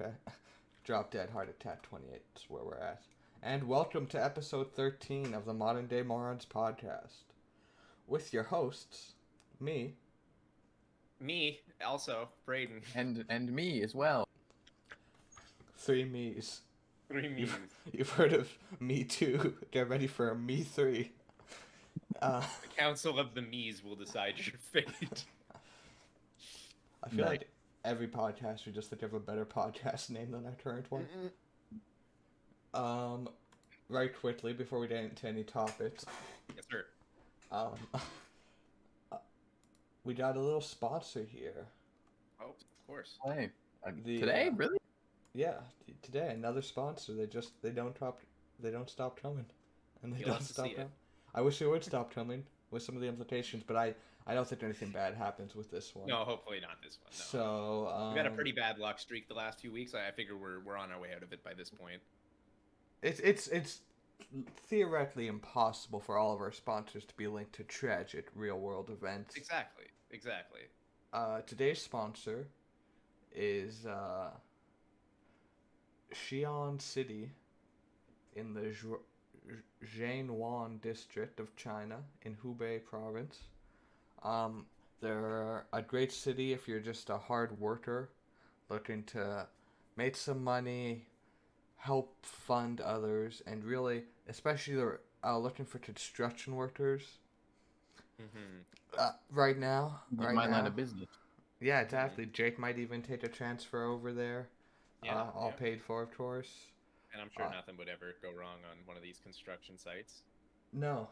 Okay. Drop Dead Heart Attack 28 is where we're at. And welcome to episode 13 of the Modern Day Morons podcast. With your hosts, me. Me, also, Braden. And me as well. Three me's. Three me's. You've heard of Me Too. Get ready for a Me 3. The Council of the Me's will decide your fate. I feel like every podcast we just think of a better podcast name than our current one. Right quickly, before we get into any topics. Yes, sir. We got a little sponsor here. Oh, of course. Hey, today, really? Yeah, today another sponsor. They don't stop coming, and they don't stop coming. I wish they would stop coming with some of the implications, but I don't think anything bad happens with this one. No, hopefully not this one. No. So we got a pretty bad luck streak the last few weeks. I figure we're on our way out of it by this point. It's theoretically impossible for all of our sponsors to be linked to tragic real world events. Exactly. Today's sponsor is Xi'an City in the Jianwan district of China in Hubei province. They're a great city if you're just a hard worker looking to make some money, help fund others, and really, especially they're looking for construction workers. Right now. My line of business. Yeah, exactly. Jake might even take a transfer over there. All paid for, of course. And I'm sure nothing would ever go wrong on one of these construction sites. No,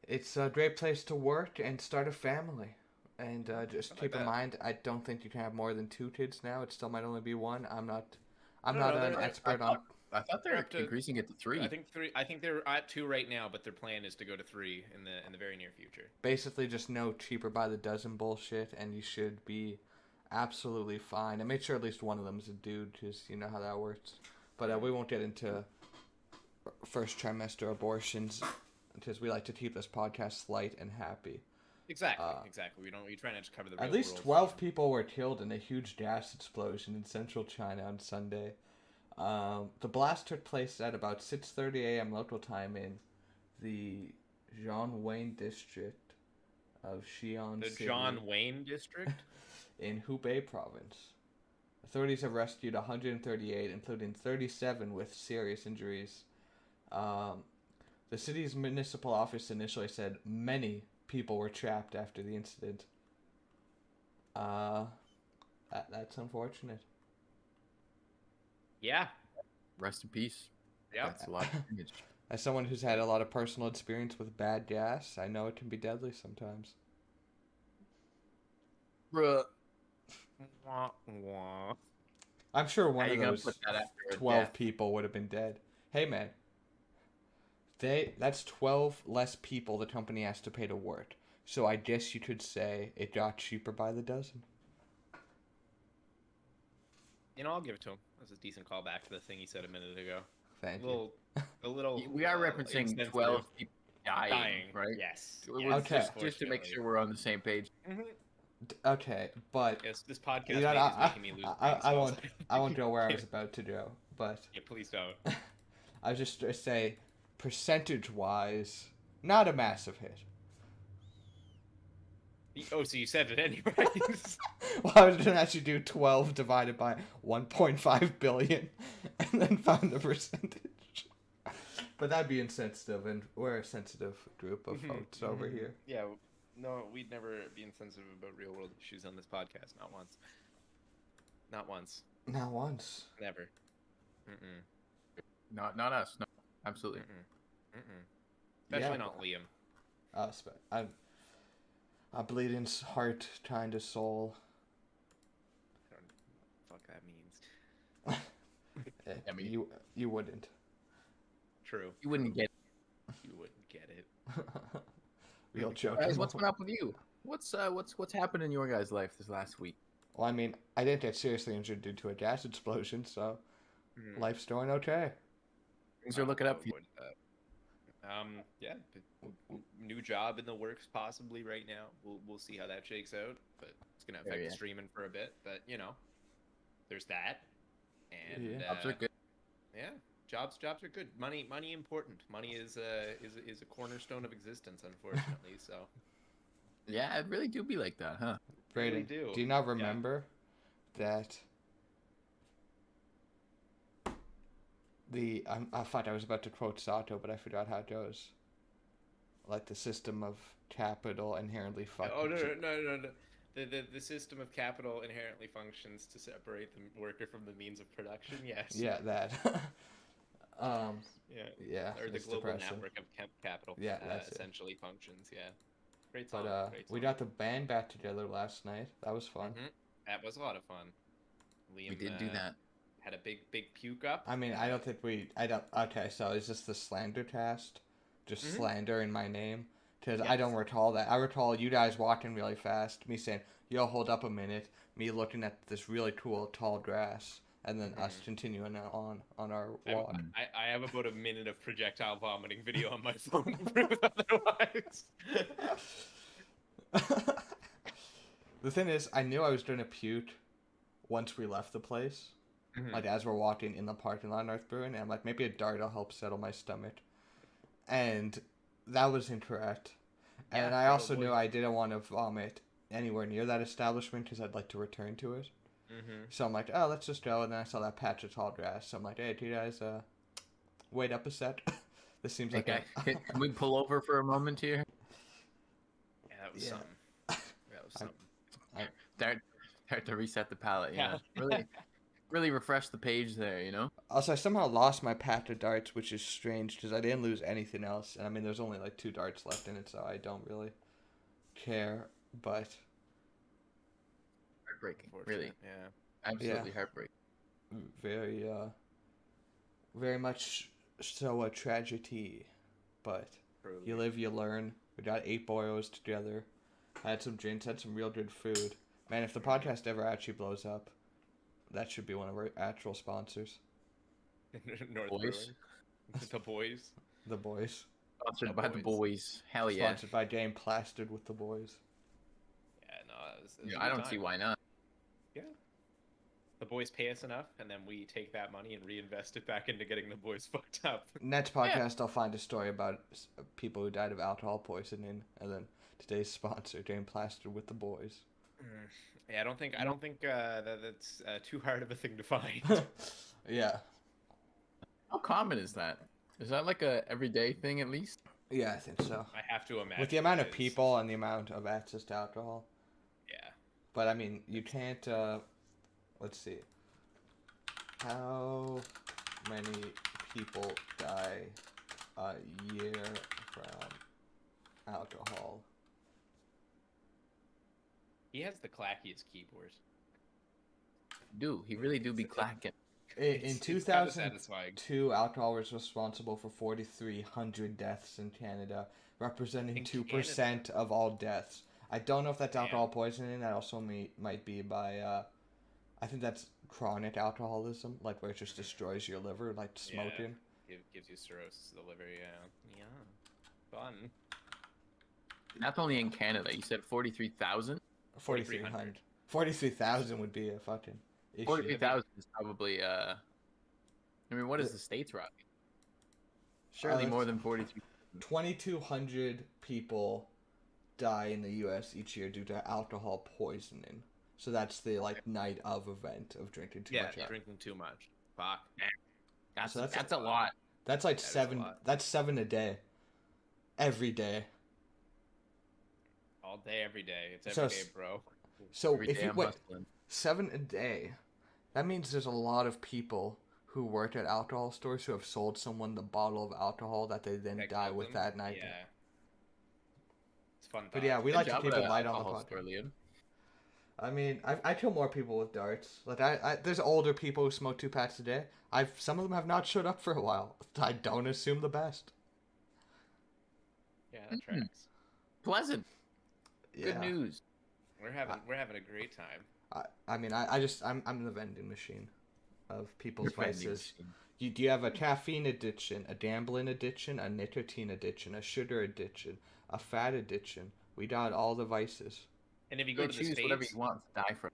it's a great place to work and start a family. And just keep in mind, I don't think you can have more than 2 kids now. It still might only be 1. I'm not an expert on. I thought they're increasing it to 3. I think 3. I think they're at 2 right now, but their plan is to go to 3 in the very near future. Basically, just no cheaper by the dozen bullshit, and you should be absolutely fine. And make sure at least one of them is a dude, because you know how that works. But we won't get into first trimester abortions, because we like to keep this podcast light and happy. Exactly. We try not to cover the real At least world. 12 people were killed in a huge gas explosion in central China on Sunday. The blast took place at about 6:30 a.m. local time in the John Wayne district of Xi'an City. The John Wayne district? In Hubei province. Authorities have rescued 138, including 37 with serious injuries. The city's municipal office initially said many people were trapped after the incident. That's unfortunate. Yeah. Rest in peace. Yeah. That's a lot of damage. As someone who's had a lot of personal experience with bad gas, I know it can be deadly sometimes. Bruh. I'm sure one of those those 12 people would have been dead. Hey, man. That's 12 less people the company has to pay to work. So I guess you could say it got cheaper by the dozen. I'll give it to him. That's a decent callback to the thing he said a minute ago. Thank you. A little. We are referencing 12 people dying, right? Yes. Okay. Just to make sure we're on the same page. Mm-hmm. Okay, but yes, this podcast is making me lose. I won't go where I was about to go, but yeah, please don't. I was just to say, percentage-wise, not a massive hit. Oh, so you said it anyways. Well, I was going to actually do 12 divided by 1.5 billion, and then find the percentage. But that'd be insensitive, and we're a sensitive group of folks over here. Yeah, no, we'd never be insensitive about real-world issues on this podcast. Not once. Not once. Not once. Never. Not us. No, absolutely. Especially not Liam. A bleeding heart kind of soul. I don't know what the fuck that means. I mean, you wouldn't. True. You wouldn't get it. You wouldn't get it. Real joke. Guys, what's going on with you? What's happened in your guys' life this last week? Well, I mean, I didn't get seriously injured due to a gas explosion, so life's going okay. Things are looking up for you. Yeah, new job in the works possibly right now. We'll see how that shakes out, but it's gonna affect the streaming for a bit. But there's that, and Yeah. Jobs are good. yeah, jobs are good. Money important. Money is a cornerstone of existence, unfortunately. So Yeah, it really do be like that, huh? Braden, really do. do you not Yeah. remember that I thought I was about to quote Sato, but I forgot how it goes. Like the system of capital inherently fucking. Oh no. The system of capital inherently functions to separate the worker from the means of production. Yes. Yeah, that. um, Yeah. yeah, Or the it's global depressing. network of capital. Yeah, that's it. Essentially functions. Yeah. Great song. But Great we song. got the band back together last night. That was fun. That was a lot of fun. Liam We did do that. had a big puke up. I mean, I don't think we. I don't. Okay, so is this the slander cast? Just slander in my name? Because I don't recall that. I recall you guys walking really fast, me saying, yo, hold up a minute, me looking at this really cool tall grass, and then us continuing on our walk. I have about a minute of projectile vomiting video on my phone to prove otherwise. The thing is, I knew I was going to puke once we left the place. Like, as we're walking in the parking lot in North Brewing, and I'm like, maybe a dart will help settle my stomach. And that was incorrect. And Yeah, I also knew I didn't want to vomit anywhere near that establishment because I'd like to return to it. So I'm like, oh, let's just go. And then I saw that patch of tall grass. So I'm like, hey, do you guys wait up a sec? This seems like Can we pull over for a moment here? Yeah, that was something. That was something. Start to reset the palette. Yeah, really refresh the page there. You know. Also, I somehow lost my pack of darts, which is strange because I didn't lose anything else. And I mean, there's only like 2 darts left in it, so I don't really care. But heartbreaking, really. Yeah. Absolutely heartbreaking. Very, very much so a tragedy. But you live, you learn. We got 8 boyos together. Had some drinks, had some real good food. Man, if the podcast ever actually blows up, that should be one of our actual sponsors. North Boys. The boys. The boys. Sponsored by the boys. Hell yeah. Sponsored by Game Plastered with the boys. Yeah, no, it was I don't see why not. Yeah. The boys pay us enough, and then we take that money and reinvest it back into getting the boys fucked up. Next podcast, I'll find a story about people who died of alcohol poisoning, and then today's sponsor, Game Plastered with the boys. Yeah, I don't think that's too hard of a thing to find. Yeah. How common is that? Is that like a everyday thing at least? Yeah, I think so. I have to imagine. With the amount of people and the amount of access to alcohol. Yeah. But I mean, you can't. Let's see. How many people die a year from alcohol? He has the clackiest keyboard. He really do be clacking. In It's kinda satisfying. 2002, alcohol was responsible for 4,300 deaths in Canada, representing In 2% of all deaths. I don't know if that's alcohol poisoning. That also might be by, I think that's chronic alcoholism, like where it just destroys your liver, like smoking. Yeah, gives you cirrhosis of the liver, yeah. Yeah. Fun. That's only in Canada. You said 43,000? 4,300. 43,000 would be a fucking issue. 43,000 is probably, I mean, what is the States rocking? Surely more than 43. 2,200 people die in the U.S. each year due to alcohol poisoning. So that's the night of event of drinking too much. Yeah, drinking too much. Fuck. That's a lot. That's like 7. That's 7 a day. Every day. All day, every day. It's every day, bro. So Every if day you I'm wait hustling. 7 a day, that means there's a lot of people who work at alcohol stores who have sold someone the bottle of alcohol that they then die with that night. Yeah. It's fun. But yeah, we Good like to job keep at it light on the alcohol podcast. store, Liam. I mean, I kill more people with darts. Like there's older people who smoke 2 packs a day. Some of them have not showed up for a while. I don't assume the best. Yeah, that tracks. Pleasant. Yeah. Good news. We're having a great time. I mean, I'm the vending machine of people's You're vending vices. machine. Do you have a caffeine addiction, a gambling addiction, a nicotine addiction, a sugar addiction, a fat addiction? We got all the vices. And if you You go can to the choose States, whatever you want to die from.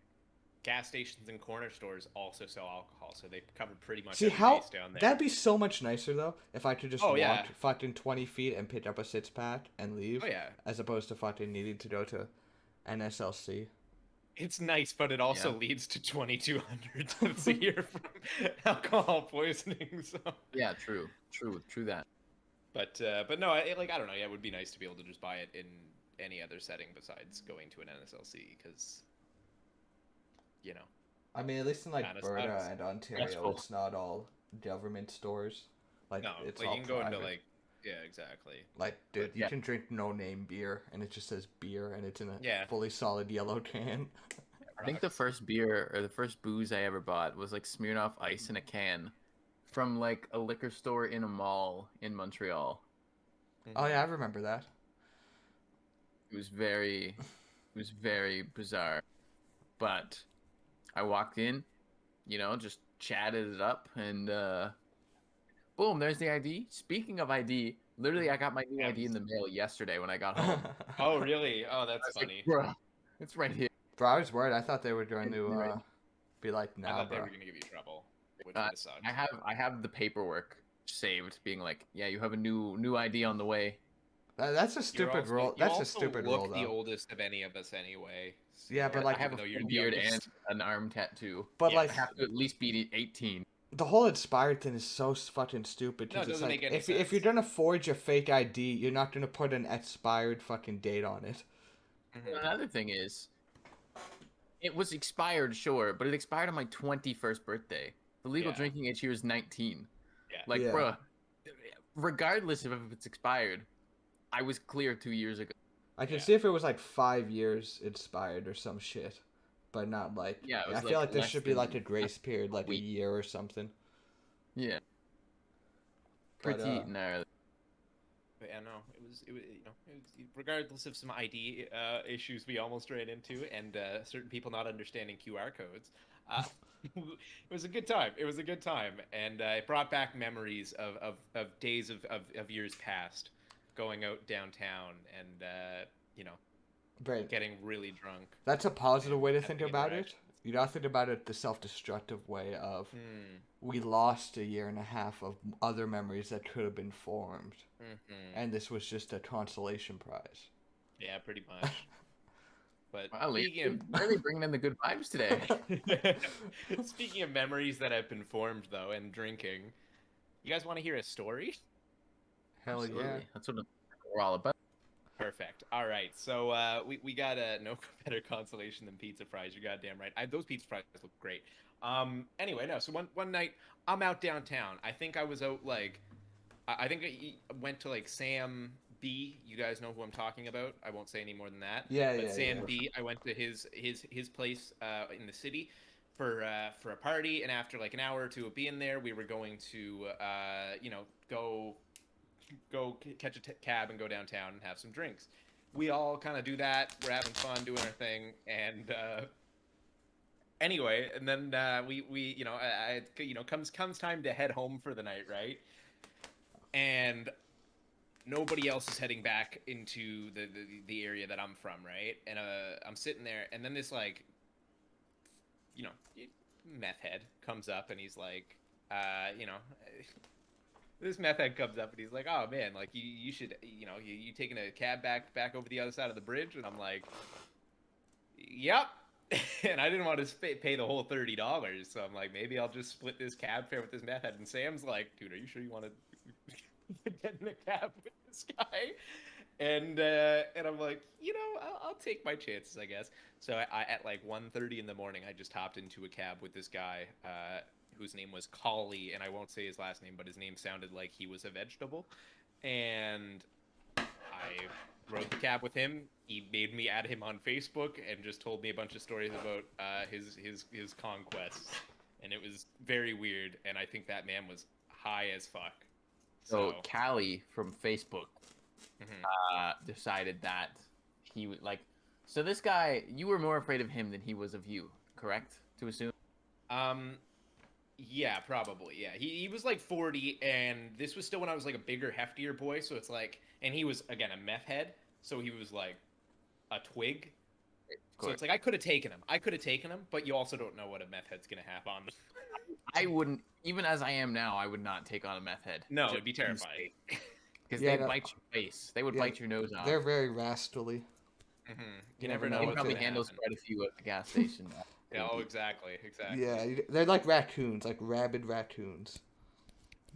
gas stations and corner stores also sell alcohol, so they cover pretty much See every how base down there. that'd be so much nicer though if I could just Oh walk yeah, fucking 20 feet and pick up a six pack and leave, oh yeah. as opposed to fucking needing to go to NSLC. It's nice, but it also Yeah. leads to 2,200 deaths a year from alcohol poisoning. So, Yeah, true that. but no, I don't know. Yeah, it would be nice to be able to just buy it in any other setting besides going to an NSLC, because you know, I mean, at least in like Kinda Alberta sucks. and Ontario, Stressful. it's not all government stores. Like no, it's like all you can go private. into like, yeah, exactly. Like, dude, you yeah. can drink no name beer and it just says beer and it's in a Yeah. fully solid yellow can. I think the first beer or the first booze I ever bought was like Smirnoff Ice in a can from like a liquor store in a mall in Montreal. Oh yeah, I remember that. It was very bizarre. But I walked in, just chatted it up, and boom, there's the ID. Speaking of ID, literally I got my new ID in the mail yesterday when I got home. Oh really? Oh, I that's was like, funny. bruh, it's right here. Bro, I was worried. I thought they were going to be like, I nah, thought they bro. were gonna give you trouble, which would have sucked. I have the paperwork saved, being like, yeah, you have a new ID on the way. That's a stupid rule. You That's a also stupid look rule, the though. oldest of any of us anyway. So, Yeah, but, like, I have a even though full you're beard the and youngest. an arm tattoo. But Yeah. like, I have to at least be 18. the whole expired thing is so fucking stupid. No, it Because it's doesn't like, make any if sense. you're gonna forge a fake ID, you're not gonna put an expired fucking date on it. Mhm. Another thing is, it was expired, sure, but it expired on my 21st birthday. The legal Yeah. drinking age here is 19. Yeah. Like, Yeah. bruh, regardless of if it's expired, I was clear 2 years ago. I can Yeah. see if it was like 5 years expired or some shit, but not like. Yeah, it was I feel like there less should be like a than grace period, like a week. year or something. Yeah. But, Pretty gnarly. But yeah, no, it was regardless of some ID issues we almost ran into, and certain people not understanding QR codes. It was a good time. It was a good time, and it brought back memories of days of years past, going out downtown and Right. getting really drunk. That's a positive way to having think about it. interactions. You gotta think about it the self-destructive way of Hmm. we lost a year and a half of other memories that could have been formed, Mm-hmm. and this was just a consolation prize. Yeah, pretty much. But Wow, speaking really bringing in the good vibes today. of speaking of memories that have been formed though, and drinking, you guys want to hear a story? Hell yeah. Absolutely. That's what we're all about. Perfect. All right. So we got no better consolation than pizza fries. You're goddamn right. Those pizza fries look great. Anyway, no. So one night I'm out downtown. I think I was out like, I think I went to like Sam B. You guys know who I'm talking about. I won't say any more than that. Yeah, But yeah, Sam yeah. B. I went to his place in the city for a party, and after like an hour or two of being there, we were going to go catch a cab and go downtown and have some drinks. We all kind of do that. We're having fun doing our thing, and anyway, and then we comes time to head home for the night, right? And nobody else is heading back into the area that I'm from, right? And I'm sitting there, and then this like meth head comes up, and he's like, this meth head comes up, and he's like, oh man, like you should, you taking a cab back over the other side of the bridge? And I'm like, yep. And I didn't want to pay the whole $30, so I'm like, maybe I'll just split this cab fare with this meth head. And Sam's like, dude, are you sure you want to get in a cab with this guy? And I'm like, I'll take my chances, I guess. So I at like 1:30 in the morning, I just hopped into a cab with this guy whose name was Collie, and I won't say his last name, but his name sounded like he was a vegetable. And I rode the cab with him. He made me add him on Facebook and just told me a bunch of stories about his conquests, and it was very weird. And I think that man was high as fuck. So Callie from Facebook Mhm. decided that he would like. So this guy, you were more afraid of him than he was of you, correct? To assume. Yeah, probably. Yeah, he was like 40, and this was still when I was like a bigger, heftier boy. So it's like, and he was again a meth head, so he was like a twig. So it's like I could have taken him, but you also don't know what a meth head's gonna have on them. I wouldn't, even as I am now, I would not take on a meth head. No, it'd be terrifying. Because Yeah, they no- bite your face. They would Yeah, bite your nose off. They're very rastly. Mm-hmm. You You never never know know He what's what's probably gonna handles happen. quite a few at the gas station. Yeah, oh, exactly. Yeah, they're like raccoons, like rabid raccoons.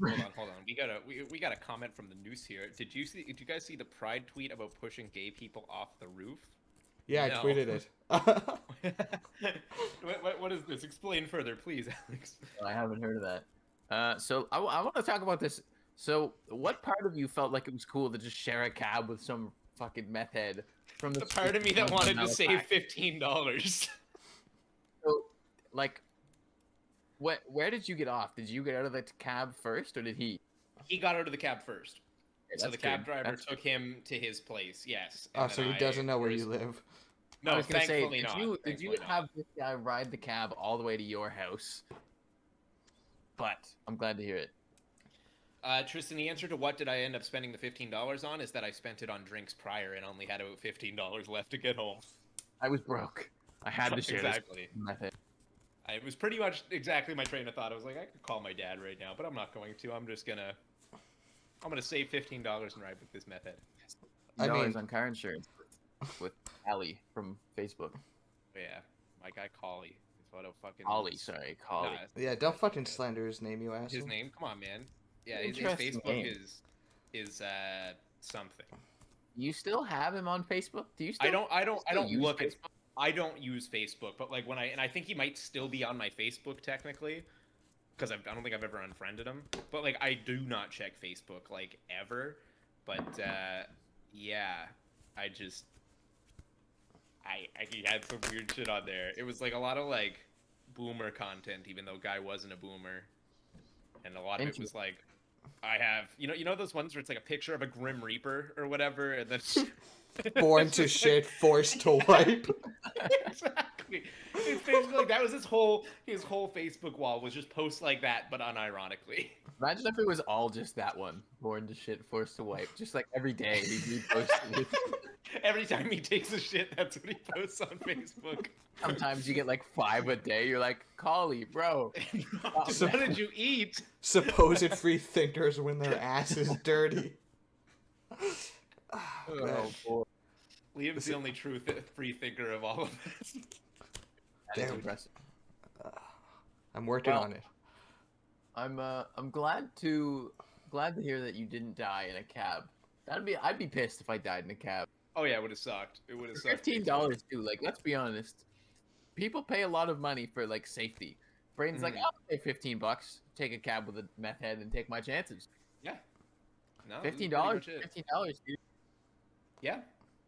Hold on. We got a comment from the news here. Did you guys see the Pride tweet about pushing gay people off the roof? Yeah, No. I tweeted it. What is this? Explain further, please, Alex. I haven't heard of that. So I want to talk about this. So what part of you felt like it was cool to just share a cab with some fucking meth head from the The part of me that wanted to save $15. So, like, where did you get off? Did you get out of the cab first, or did he? He got out of the cab first. Okay, So the that's cab good. driver That's took him to his place. Yes. Oh, and so then he doesn't know where whereas- you live. No, I was gonna say, thankfully not. did you Thankfully not. have this guy ride the cab all the way to your house? But I'm glad to hear it. Tristan, the answer to what did I end up spending the $15 on is that I spent it on drinks prior and only had about $15 left to get home. I was broke. I had to share Exactly. this method. It was pretty much exactly my train of thought. I was like, I could call my dad right now, but I'm not going to. I'm gonna save $15 and ride with this method. I $15 mean- on car insurance with Ali from Facebook. Yeah, my guy Collie is what a fucking Ollie, sorry, Collie. Nah, Yeah, don't fucking slander his name, you asshole. his name. Come on, man. Yeah, his Interesting Facebook name. is something. You still have him on Facebook? Do you still? I don't use look at. Facebook? I don't use Facebook, but like when I think he might still be on my Facebook technically, because I don't think I've ever unfriended him. But like I do not check Facebook like ever. But yeah, he had some weird shit on there. It was like a lot of like boomer content, even though guy wasn't a boomer, and a lot of it was like. I have, you know those ones where it's like a picture of a Grim Reaper or whatever, and then Born to shit, forced to wipe. Exactly. It's basically like that was his whole Facebook wall was just posts like that, but unironically. Imagine if it was all just that one. Born to shit, forced to wipe. Just like every day he'd repost it. Every time he takes a shit, that's what he posts on Facebook. Sometimes you get like 5 a day. You're like, Collie, bro. What did you eat? Supposed free thinkers when their ass is dirty. Oh, man. boy. Liam's the only true free thinker of all of us. That is There we- impressive. I'm working Well, on it. I'm glad to hear that you didn't die in a cab. I'd be pissed if I died in a cab. Oh yeah, it would have sucked. It would have sucked. $15 too. Like, let's be honest. People pay a lot of money for like safety. Braden's like, I'll pay $15, take a cab with a meth head, and take my chances. Yeah. No, $15, that's pretty much it. $15, dude. Yeah.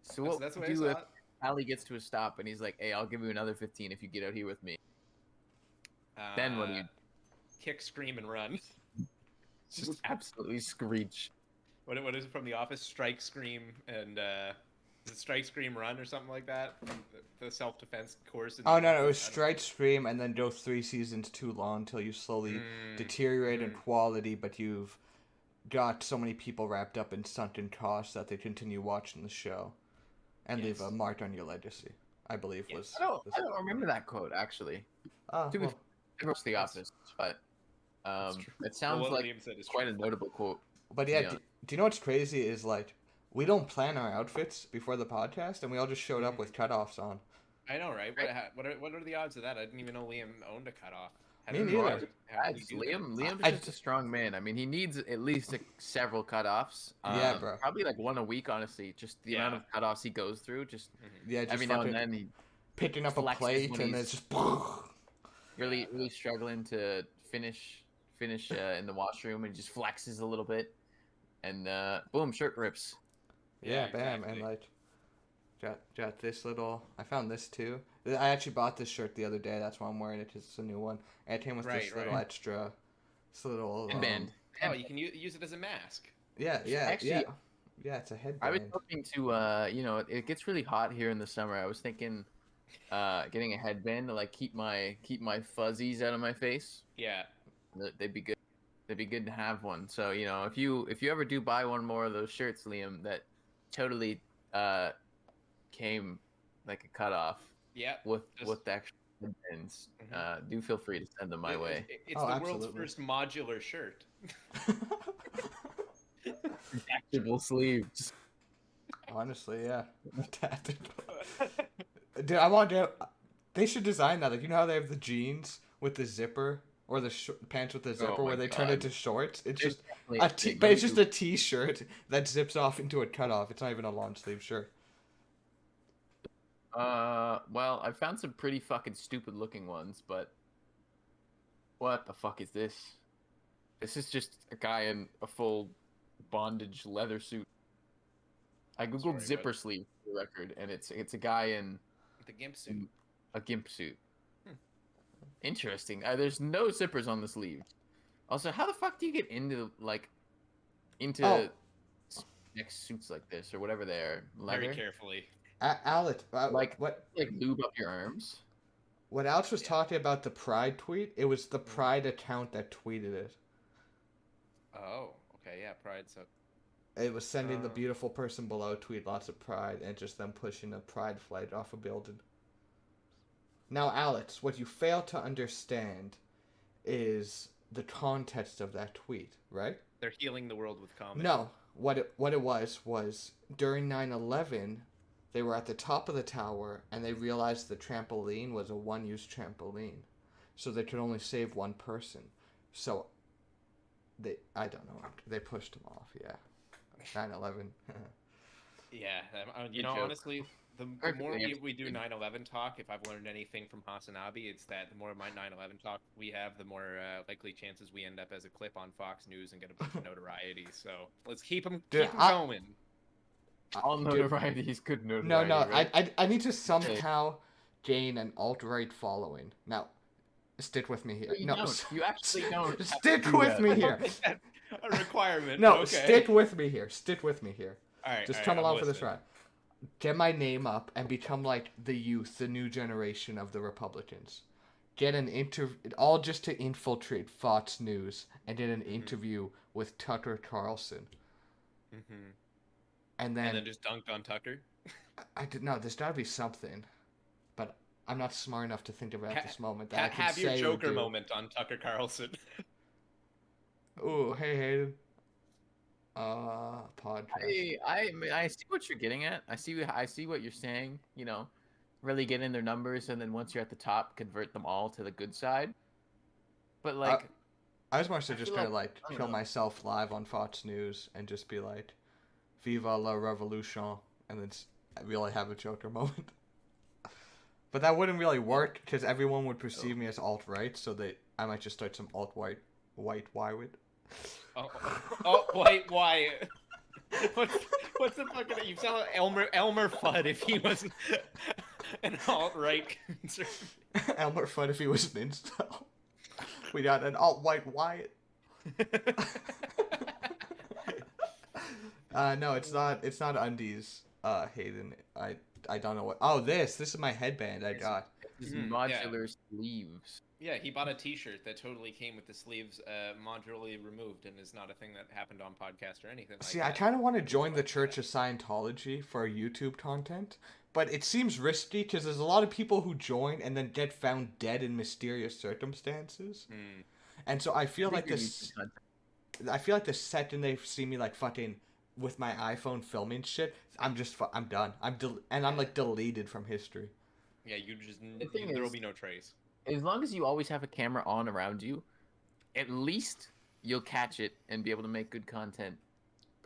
So what That's the would way I you saw do if it. Ali gets to a stop and he's like, "Hey, I'll give you another 15 if you get out here with me." Then what do you? Kick, scream, and run. Just absolutely screech. What is it from The Office? Strike, scream, and is it strike, scream, run or something like that? From the self-defense course. Oh no, it was strike, stream, and then go 3 seasons too long until you slowly deteriorate in quality, but you've got so many people wrapped up in sunken costs that they continue watching the show, and leave a mark on your legacy. I believe was. I don't remember that quote actually. Oh, To be well, fair, it's The Office, but it sounds what like Liam said is quite a true. notable quote. but yeah, Yeah. do you know what's crazy is like we don't plan our outfits before the podcast, and we all just showed up with cutoffs on. I know, right? What are the odds of that? I didn't even know Liam owned a cutoff. How Me did he- neither. how did he do that? Liam's I- just a strong man. I mean, he needs at least several cutoffs. Yeah, bro. Probably like one a week, honestly. Just the amount of cutoffs he goes through. Just Yeah, just every now fucking and then he picking up a flexes plate when and he's- it's just. really struggling to finish in the washroom, and he just flexes a little bit, and boom, shirt rips. Yeah, Yeah, bam, exactly. and like got this little. I found this too. I actually bought this shirt the other day. That's why I'm wearing it. 'Cause it's a new one. And it came with this Right, little right. extra, this little Headband. Oh, you can use it as a mask. Yeah, Actually, yeah. It's a I was headband. looking to it gets really hot here in the summer. I was thinking getting a headband to like keep my fuzzies out of my face. Yeah. They'd be good. They'd be good to have one. So if you ever do buy one more of those shirts, Liam, that totally came like a cutoff Yeah. with the actual headbands, do feel free to send them my way. It's Oh, the absolutely. world's first modular shirt. Retractable sleeves. Honestly, yeah. Dude, I want to. They should design that. Like, you know how they have the jeans with the zipper, or the pants with the zipper, my where they turn God. into shorts. It's There's just definitely a a t, thing. but it's just a t-shirt that zips off into a cutoff. It's not even a long sleeve shirt. Well, I found some pretty fucking stupid looking ones, but what the fuck is this? This is just a guy in a full bondage leather suit. I googled Sorry, zipper sleeve for the record, and it's a guy in The gimp suit. a gimp suit. Interesting. There's no zippers on the sleeve. Also, how the fuck do you get into Oh. next suits like this or whatever they're leather? Very carefully. Alex, Like what lube up your arms. what Alex was talking about, the Pride tweet, it was the Pride account that tweeted it. Oh, okay, yeah, Pride. So It was sending the beautiful person below tweet lots of pride and just them pushing a pride flag off a building. Now, Alex, what you fail to understand is the context of that tweet, right? they're healing the world with comedy. No, what it was during 9/11, they were at the top of the tower and they realized the trampoline was a one-use trampoline, so they could only save one person. So I don't know, they pushed him off. Yeah, 9/11. Yeah, Good joke. honestly, the more Perfectly we do 9/11 talk, if I've learned anything from Hasanabi, it's that the more my 9/11 talk we have, the more likely chances we end up as a clip on Fox News and get a bunch of notoriety. So let's keep them going. All notoriety is good notoriety. No, right? I need to somehow gain an alt-right following. Now, stick with me here. You No, don't. You actually don't. stick do with that. me here. A requirement. No, okay. stick with me here. Stick with me here. All right, Just all come right, along I'm for this listening. ride. Get my name up and become like the youth, the new generation of the Republicans. Get an interview, all just to infiltrate Fox News and get an interview with Tucker Carlson. Mm-hmm. And And then then just dunked on Tucker. I did no. There's got to be something, but I'm not smart enough to think of it at this moment. That I could Have your say or Joker do. moment on Tucker Carlson. Ooh, hey Hayden. Podcast. I see what you're getting at. I see what you're saying. You know, really get in their numbers, and then once you're at the top, convert them all to the good side. But like, I just want to I just feel kind of like- like I don't kill know. myself live on Fox News and just be like, "Viva la revolution," and then really have a Joker moment. But that wouldn't really work because everyone would perceive me as alt-right, so I might just start some alt-white Wyatt. White Wyatt. What's the fucking? You sound like Elmer Fudd if he was an alt-right conservative. Elmer Fudd if he was an incel. We got an alt-white Wyatt. No, it's not undies, Hayden. I don't know what. Oh, this is my headband I got. These Mhm, modular sleeves. Yeah, he bought a T-shirt that totally came with the sleeves modularly removed, and is not a thing that happened on podcast or anything. See, like I that. kind of want to join the Church of Scientology for YouTube content, but it seems risky because there's a lot of people who join and then get found dead in mysterious circumstances. Mm. And so I feel like think you this. need to- I feel like the second they see me like fucking with my iPhone filming shit, I'm done. I'm like deleted from history. Yeah, The thing there will is- be no trace. As long as you always have a camera on around you, at least you'll catch it and be able to make good content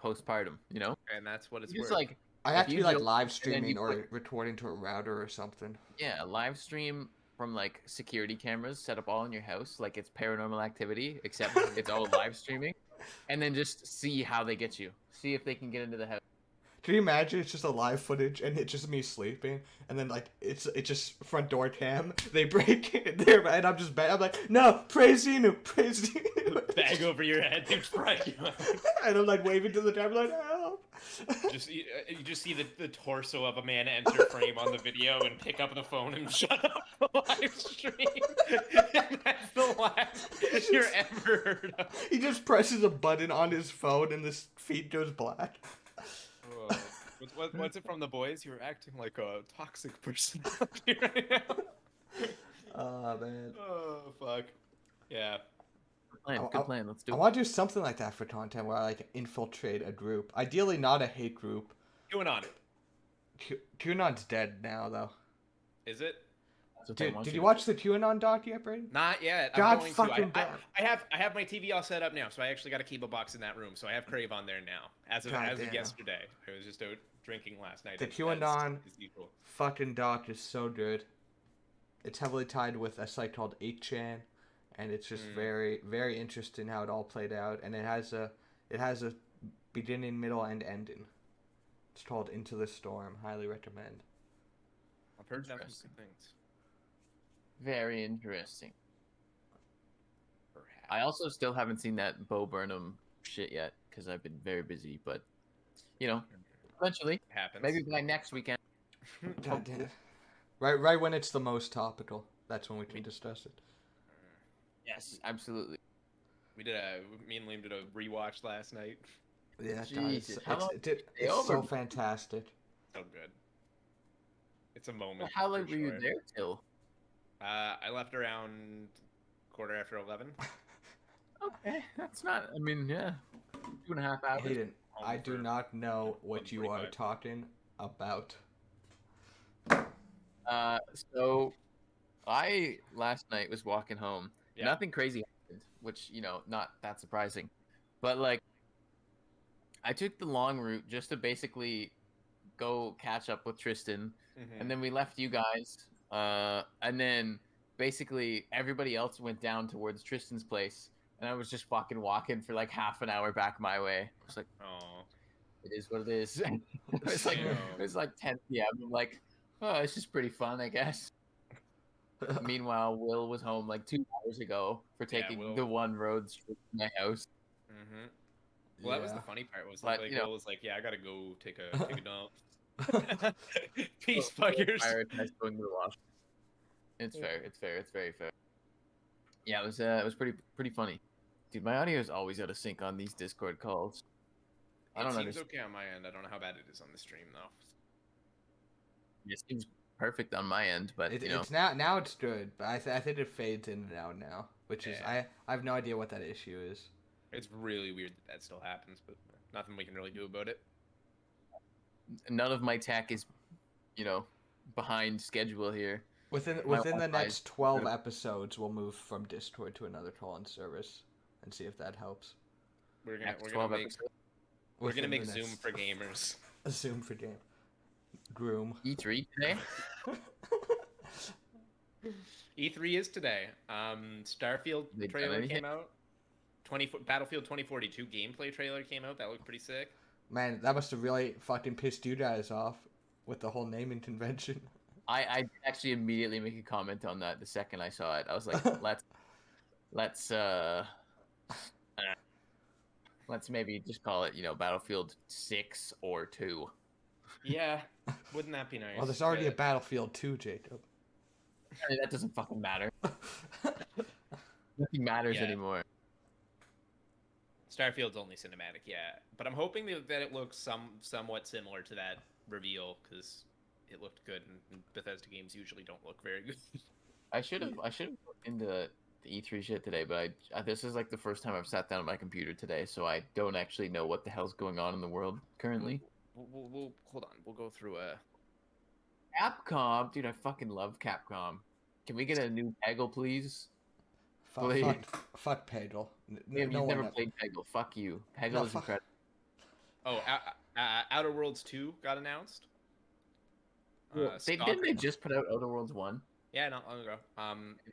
postpartum. You know, And that's what it's just worth. like I have If to you be like don't- live and then streaming you or put- recording to a router or something. yeah, live stream from like security cameras set up all in your house, like it's Paranormal Activity, except it's all live streaming, and then just see how they get you. See if they can get into the house. Can you imagine it's just a live footage and it's just me sleeping and then like it's just front door cam, they break in there and I'm just I'm like, no, praise you. Bag over your head, they strike you. And I'm like waving to the camera like, help. You just see the torso of a man enter frame on the video and pick up the phone and shut up the live stream. And that's the last you're ever heard of. He just presses a button on his phone and this feed goes black. What's it from the boys? You're acting like a toxic personality right now. Oh man. Oh fuck. Yeah. Good plan. Let's do I it. want to do something like that for content where I like infiltrate a group. Ideally, not a hate group. QAnon. QAnon's dead now, though. Is it? That's what they want Did you you to watch the QAnon doc yet, Braden? Not yet. God I'm going fucking to. I, damn. I have my TV all set up now, so I actually got a cable box in that room. So I have Crave on there now. As of Goddamn. yesterday, I was just out drinking last night. The as QAnon usual. fucking doc is so good. It's heavily tied with a site called 8chan, and it's just very, very interesting how it all played out. And it has a beginning, middle, and ending. It's called Into the Storm. Highly recommend. I've heard nothing Interesting. good things. Very interesting. Perhaps. I also still haven't seen that Bo Burnham shit yet because I've been very busy. But eventually, It happens. maybe by next weekend. God damn. Right when it's the most topical. That's when we can discuss it. Yes, absolutely. Me and Liam did a rewatch last night. Yeah, Jesus, it's so fantastic. So good. It's a moment. Well, how late for were you sure. there till? I left around 11:15. Okay, that's not. I mean, yeah, 2.5 hours. Hayden, Home I do for not know what you are 1:45. talking about. So I last night was walking home. Yeah. Nothing crazy happened, which not that surprising. But like, I took the long route just to basically go catch up with Tristan, and then we left you guys. And then basically everybody else went down towards Tristan's place, and I was just fucking walking for like half an hour back my way. I was like, Oh. it is what it is. It was like 10 p.m. I'm like, oh, it's just pretty fun, I guess. Meanwhile, Will was home like 2 hours ago for taking Will. the one road straight to my house. Well, that was the funny part. Was But, like Will was like, "Yeah, I gotta go take a dump." Peace, Will fuckers. prioritized going to the wash. It's fair. It's fair. It's very fair. Yeah, it was pretty funny. Dude, my audio is always out of sync on these Discord calls. I don't It seems understand. okay on my end. I don't know how bad it is on the stream though. It seems perfect on my end, but It's now it's good, but I think it fades in and out now, which is Yeah. I have no idea what that issue is. It's really weird that still happens, but nothing we can really do about it. none of my tech is, behind schedule here. Within My the Wi-Fi next is 12 good. episodes, we'll move from Discord to another call-in service and see if that helps. We're gonna Next we're 12 gonna make episodes. we're gonna Within make the Zoom next- for gamers. Zoom for game. Groom. E3 today. E3 is today. Starfield They done trailer anything? came out. Battlefield 2042 gameplay trailer came out. That looked pretty sick. Man, that must have really fucking pissed you guys off with the whole naming convention. I actually immediately make a comment on that the second I saw it. I was like, let's maybe just call it, Battlefield 6 or 2. Yeah, wouldn't that be nice? Well, there's already a But Battlefield 2, Jacob. I mean, that doesn't fucking matter. Nothing matters Yeah. anymore. Starfield's only cinematic, yeah. But I'm hoping that it looks somewhat similar to that reveal because it looked good, and Bethesda games usually don't look very good. I should have looked into the E3 shit today, but this is like the first time I've sat down at my computer today, so I don't actually know what the hell's going on in the world currently. We'll hold on. We'll go through a. Capcom, dude, I fucking love Capcom. Can we get a new Peggle, please? Fuck Peggle. You've never played Peggle. Fuck you. Peggle No, is fuck- incredible. Oh, Outer Worlds 2 got announced. Didn't they just put out Outer Worlds 1? Yeah, not long ago.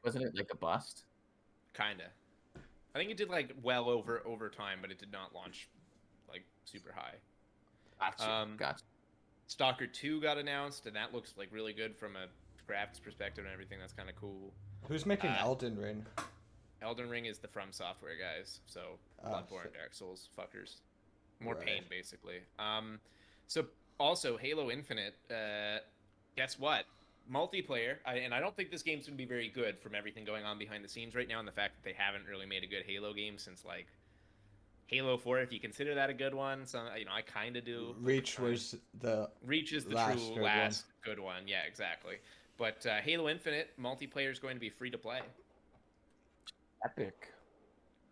Wasn't it like a bust? Kinda. I think it did like well over time, but it did not launch like super high. Gotcha. Stalker 2 got announced, and that looks like really good from a graphics perspective and everything. That's kind of cool. Who's making Elden Ring? Elden Ring is the From Software guys, so Bloodborne, shit. Dark Souls, fuckers. More Right. pain, basically. So also Halo Infinite. Guess what? Multiplayer, and I don't think this game's gonna be very good from everything going on behind the scenes right now, and the fact that they haven't really made a good Halo game since like Halo 4, if you consider that a good one. So, I kind of do. Reach was the Reach is the last true good one. last good one. Yeah, exactly. But Halo Infinite multiplayer is going to be free to play, Epic.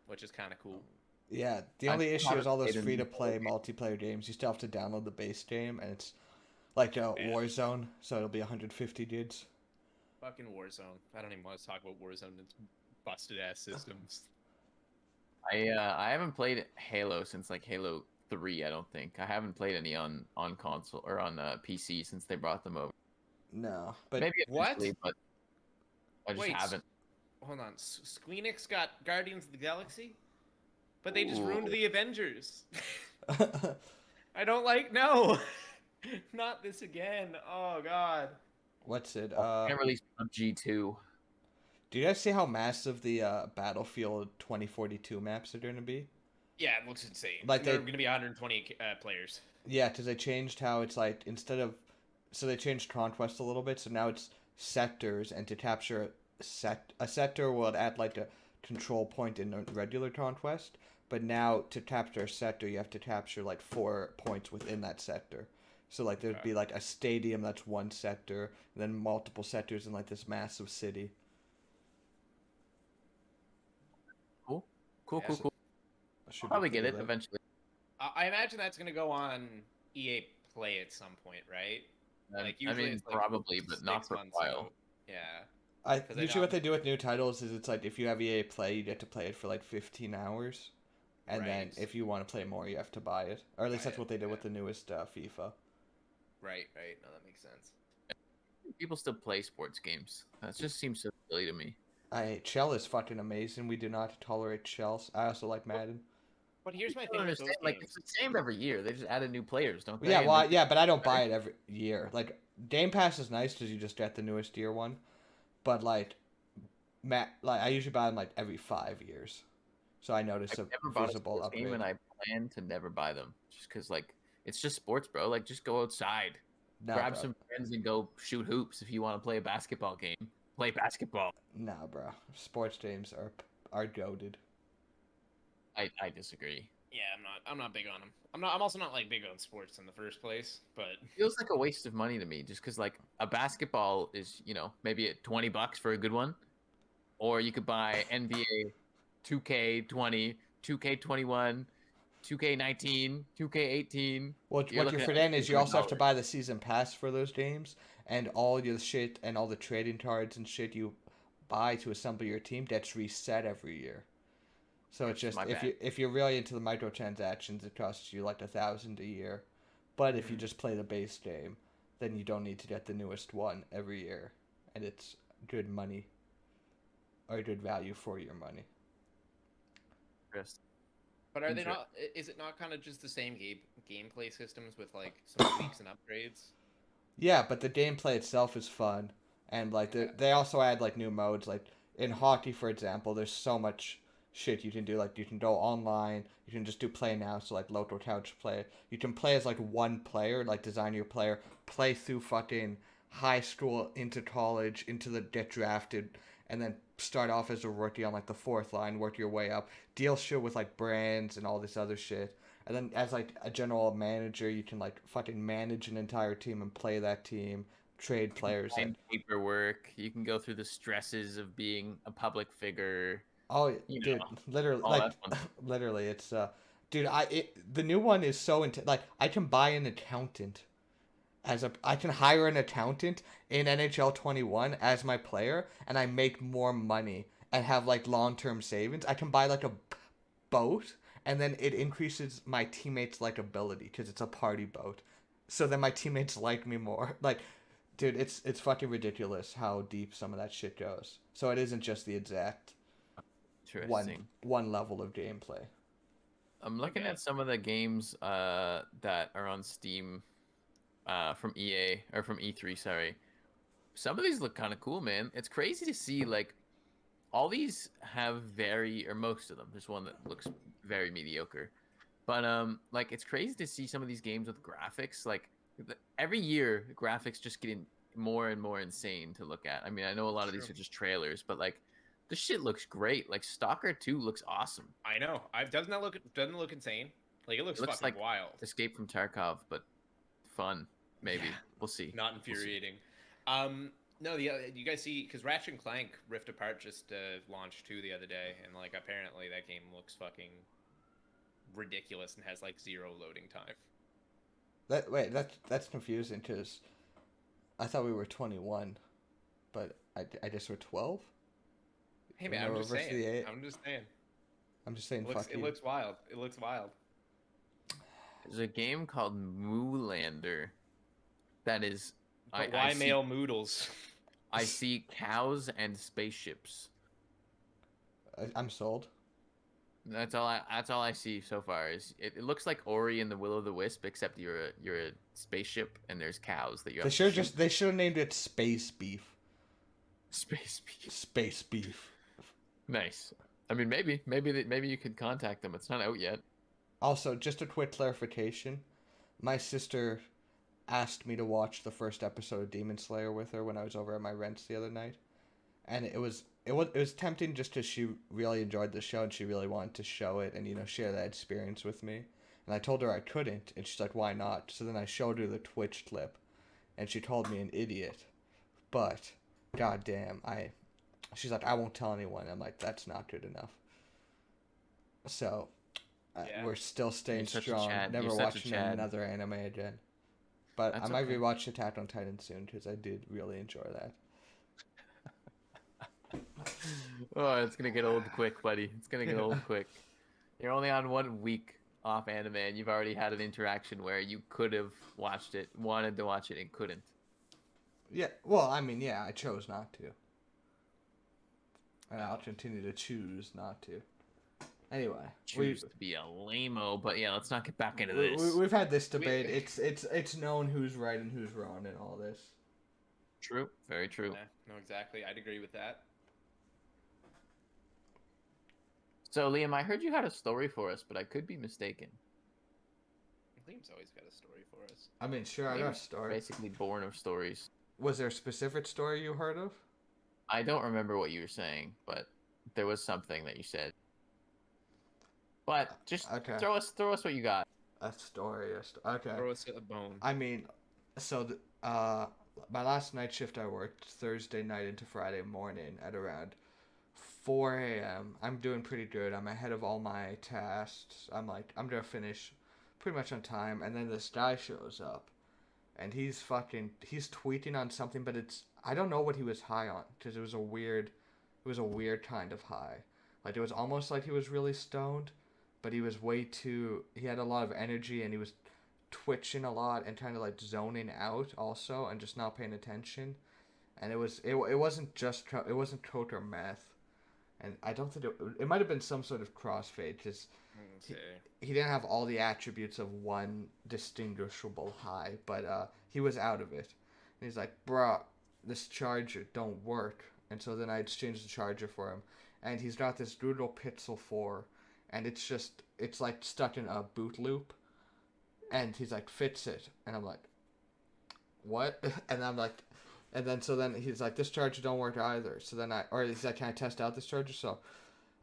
which is kind of cool. Yeah, the I only still issue is haven't all those played free to any play Halo games. multiplayer games. You still have to download the base game, and it's like a Yeah, Warzone, so it'll be 150 gigs. fucking Warzone. I don't even want to talk about Warzone and its busted ass systems. I haven't played Halo since like Halo 3. I don't think I haven't played any on console or on PC since they brought them over. No, but Maybe What? eventually, but I just Wait, haven't. hold on. Squeenix got Guardians of the Galaxy, but they just ruined Ooh. the Avengers. I don't like no, not this again. Oh God. what's it? Can't release PUBG 2. Do you guys see how massive the Battlefield 2042 maps are going to be? Yeah, it looks insane. Like They're they, going to be 120 players. yeah, because they changed how it's like instead of, so they changed conquest a little bit. So now it's sectors, and to capture a sector will add like a control point in a regular conquest. But now to capture a sector, you have to capture like 4 points within that sector. So like there'd Okay. be like a stadium that's one sector, and then multiple sectors in like this massive city. Cool, cool, Yeah. cool, So cool. it I'll should be probably get pretty it lit. eventually. I imagine that's going to go on EA Play at some point, right? Like I usually mean, it's like probably, but not 6 for a months while. out. Yeah, I because I know usually what they do with new titles is it's like if you have EA Play, you get to play it for like 15 hours, and then right. if you want to play more, you have to buy it. Or at least Buy that's it. what they did Yeah. with the newest FIFA. Right. Right. No, that makes sense. People still play sports games. That just seems so silly to me. Shell is fucking amazing. We do not tolerate shells. I also like Madden. But here's my I don't thing with those understand. Like, it's games. the same every year. They just added new players, don't Yeah, they? And make it yeah, but I don't better. buy it every year. Like Game Pass is nice because you just get the newest year one, but like I usually buy them like every 5 years, so I notice I've a never bought a visible sports game, upgrade. and I plan to never buy them. Just because, like, it's just sports, bro. Like, just go outside, Nah, grab bro. some friends, and go shoot hoops. If you want to play a basketball game, play basketball. Nah, bro. Sports games are goaded. I disagree. Yeah, I'm not big on them. I'm also not like big on sports in the first place. But Feels like a waste of money to me, just because like a basketball is, maybe at $20 for a good one, or you could buy NBA 2K20, 2K21, 2K19, 2K18. You're What you're looking at like forgetting is you also have to $300. buy the season pass for those games, and all your shit and all the trading cards and shit you buy to assemble your team gets reset every year. So it's just My bad. if you're really into the microtransactions, it costs you like 1,000 a year. But if you Mhm. just play the base game, then you don't need to get the newest one every year, and it's good money or good value for your money. Interest- but are they interest. not? Is it not kind of just the same gameplay systems with like some tweaks and upgrades? Yeah, but the gameplay itself is fun, and like Okay. they also add like new modes. Like in hockey, for example, there's so much shit you can do. Like you can go online, you can just do play now, so like local couch play. You can play as like one player, like design your player, play through fucking high school into college, into the get drafted, and then start off as a rookie on like the fourth line, work your way up, deal shit with like brands and all this other shit. And then as like a general manager, you can like fucking manage an entire team and play that team, trade players. Like, Sign paperwork. You can go through the stresses of being a public figure. oh, You dude, know, literally, all that fun stuff. literally, it's dude, the new one is so like I can buy an accountant I can hire an accountant in NHL 21 as my player, and I make more money and have like long term savings. I can buy like a boat, and then it increases my teammates' likability because it's a party boat. So then my teammates like me more. Like, dude, it's fucking ridiculous how deep some of that shit goes. So it isn't just the exact Interesting. one level of gameplay. I'm looking Okay. at some of the games that are on Steam from EA or from E3, sorry. Some of these look kind of cool, man. It's crazy to see like all these have or most of them. There's one that looks very mediocre. But like it's crazy to see some of these games with graphics like every year the graphics just getting more and more insane to look at. I mean, I know a lot of these True. are just trailers, but like this shit looks great. Like Stalker 2 looks awesome. I know. Doesn't that look insane? Like it looks It looks fucking like wild. Escape from Tarkov, but fun. Maybe we'll see. Not infuriating. No, you guys see because Ratchet and Clank Rift Apart just launched 2 the other day, and like apparently that game looks fucking ridiculous and has like 0 loading time. That's confusing because I thought we were 21, but I guess we're 12. Hey man, I'm just saying. I'm just saying. I'm just saying. It looks wild. It looks wild. There's a game called Moolander that is. But why male Moodles? I see cows and spaceships. I'm sold. That's all I see so far. Is it looks like Ori and the Will of the Wisp, except you're a spaceship and there's cows that you have to shoot. They should have named it Space Beef. Space Beef. Space Beef. Nice. I mean, maybe you could contact them. It's not out yet. Also, just a quick clarification. My sister asked me to watch the first episode of Demon Slayer with her when I was over at my rents the other night, and it was tempting just because she really enjoyed the show and she really wanted to show it and share that experience with me. And I told her I couldn't, and she's like, "Why not?" So then I showed her the Twitch clip, and she called me an idiot. But goddamn, she's like, "I won't tell anyone." I'm like, "That's not good enough." So we're still staying strong. Never watching another anime again. But I might rewatch Attack on Titan soon because I did really enjoy that. Oh, it's gonna get old quick, buddy. It's gonna get old quick. You're only on 1 week off anime, and you've already had an interaction where you could have watched it, wanted to watch it, and couldn't. Yeah, well, I mean, I chose not to. And I'll continue to choose not to. Anyway, choose to be a lame-o, but yeah, let's not get back into this. We've had this debate. It's known who's right and who's wrong in all this. True, very true. Yeah, no, exactly. I'd agree with that. So, Liam, I heard you had a story for us, but I could be mistaken. Liam's always got a story for us. I mean, sure, I got a story. Basically born of stories. Was there a specific story you heard of? I don't remember what you were saying, but there was something that you said. But just throw us what you got. A story. Okay. Throw us a bone. I mean, so my last night shift I worked Thursday night into Friday morning at around 4 a.m. I'm doing pretty good. I'm ahead of all my tasks. I'm gonna finish pretty much on time, and then this guy shows up, and he's tweeting on something, but I don't know what he was high on because it was a weird kind of high. Like it was almost like he was really stoned. But he was he had a lot of energy and he was twitching a lot and kind of like zoning out also and just not paying attention. And it wasn't coke or meth. And I don't think it might have been some sort of crossfade because he didn't have all the attributes of one distinguishable high, but he was out of it. And he's like, "Bruh, this charger don't work." And so then I exchanged the charger for him. And he's got this Google Pixel 4. And it's like stuck in a boot loop. And he's like, "Fix it." And I'm like, "What?" And I'm like, so then he's like, "This charger don't work either." So then he's like, "Can I test out this charger?" So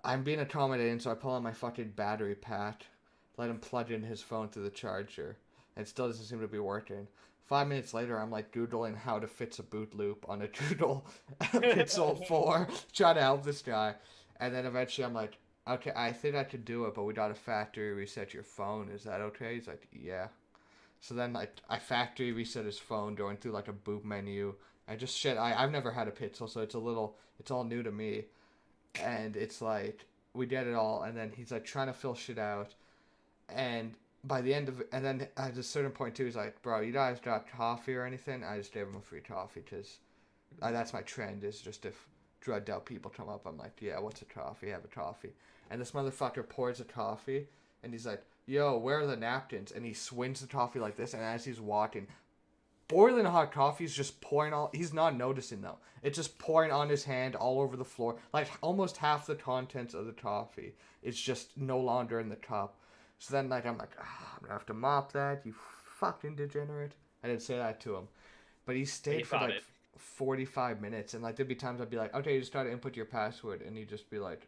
I'm being accommodating, so I pull out my fucking battery pack, let him plug in his phone through the charger. And it still doesn't seem to be working. 5 minutes later, I'm like Googling how to fix a boot loop on a Google Pixel 4, trying to help this guy. And then eventually I'm like, "Okay, I think I could do it, but we gotta factory reset your phone. Is that okay?" He's like, "Yeah." So then I factory reset his phone, going through like a boot menu. I've never had a Pixel, so it's all new to me. And it's like, we did it all, and then he's like trying to fill shit out. And by the end of it, and then at a certain point too, he's like, "Bro, you guys got coffee or anything?" I just gave him a free coffee because that's my trend, is just if drugged out people come up, I'm like, "Yeah, what's a coffee? Have a coffee." And this motherfucker pours a coffee, and he's like, "Yo, where are the napkins?" And he swings the coffee like this, and as he's walking, boiling hot coffee is just pouring he's not noticing though. It's just pouring on his hand all over the floor. Like almost half the contents of the coffee is just no longer in the cup. So then I'm like, I'm gonna have to mop that, you fucking degenerate. I didn't say that to him. But he stayed for like 45 minutes, and like there'd be times I'd be like, okay, you just gotta input your password, and he'd just be like,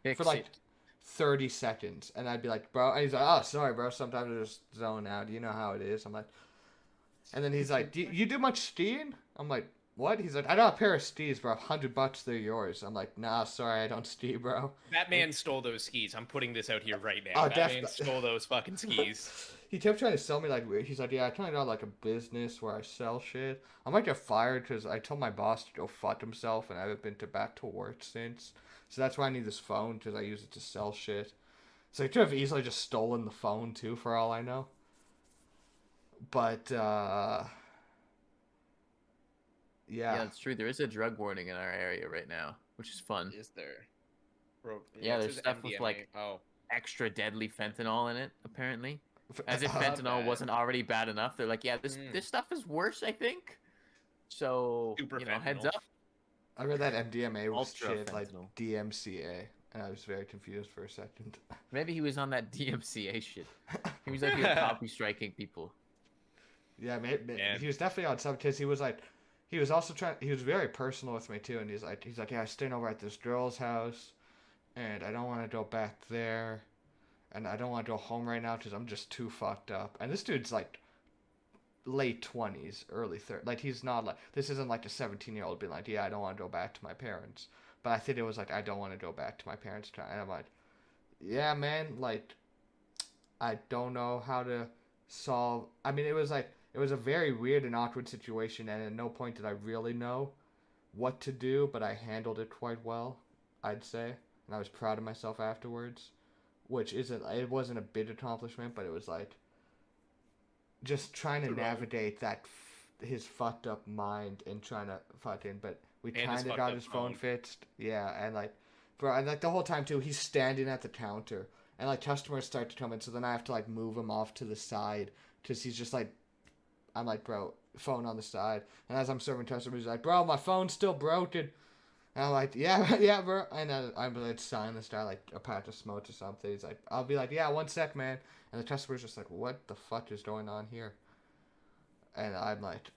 for Fix like it. 30 seconds, and I'd be like, bro, and he's like, oh, sorry, bro, sometimes I just zone out, you know how it is. I'm like, and then he's like, you do much skiing? I'm like, what? He's like, I got a pair of skis, bro, $100, they're yours. I'm like, nah, sorry, I don't ski, bro. That man stole those skis. I'm putting this out here right now. Oh, That man definitely. stole those fucking skis. He kept trying to sell me like weird. He's like, yeah, I kind of got like a business where I sell shit. I might get fired because I told my boss to go fuck himself, and I haven't been back to work since. So that's why I need this phone, because I use it to sell shit. So he could have easily just stolen the phone too, for all I know. But Yeah, yeah, that's true. There is a drug warning in our area right now, which is fun. Is there? Bro, Yeah, it there's says stuff with MDMA. like Oh, extra deadly fentanyl in it, apparently. As if fentanyl bad. wasn't already bad enough. They're like, yeah, this stuff is worse, I think. So, Super heads fentanyl. up. I read that MDMA was Ultra shit like fentanyl. DMCA, and I was very confused for a second. Maybe he was on that DMCA shit. He was like, you're copy striking people. Yeah, man, Man. he was definitely on some, because he was like, he was also trying. He was very personal with me too, and he's like, yeah, I'm staying over at this girl's house, and I don't want to go back there, and I don't want to go home right now because I'm just too fucked up. And this dude's like late 20s, early 30s. Like he's not like, this isn't like a 17-year-old being like, yeah, I don't want to go back to my parents. But I think it was like, I don't want to go back to my parents, and I'm like, yeah, man, like, I don't know how to solve. I mean, it was like, it was a very weird and awkward situation, and at no point did I really know what to do, but I handled it quite well, I'd say, and I was proud of myself afterwards, which isn't, it wasn't a big accomplishment, but it was like just trying to navigate that his fucked up mind and trying to fucking, but we And his kind of fucked got up his phone phone. fixed, yeah, and like, bro, and like the whole time too, he's standing at the counter, and like customers start to come in, so then I have to like move him off to the side because he's just like, I'm like, bro, phone on the side. And as I'm serving customers, he's like, bro, my phone's still broken. And I'm like, yeah, yeah, bro. And I'm like, sign this guy like a pack of smokes or something. He's like, I'll be like, yeah, one sec, man. And the customer's just like, what the fuck is going on here? And I'm like,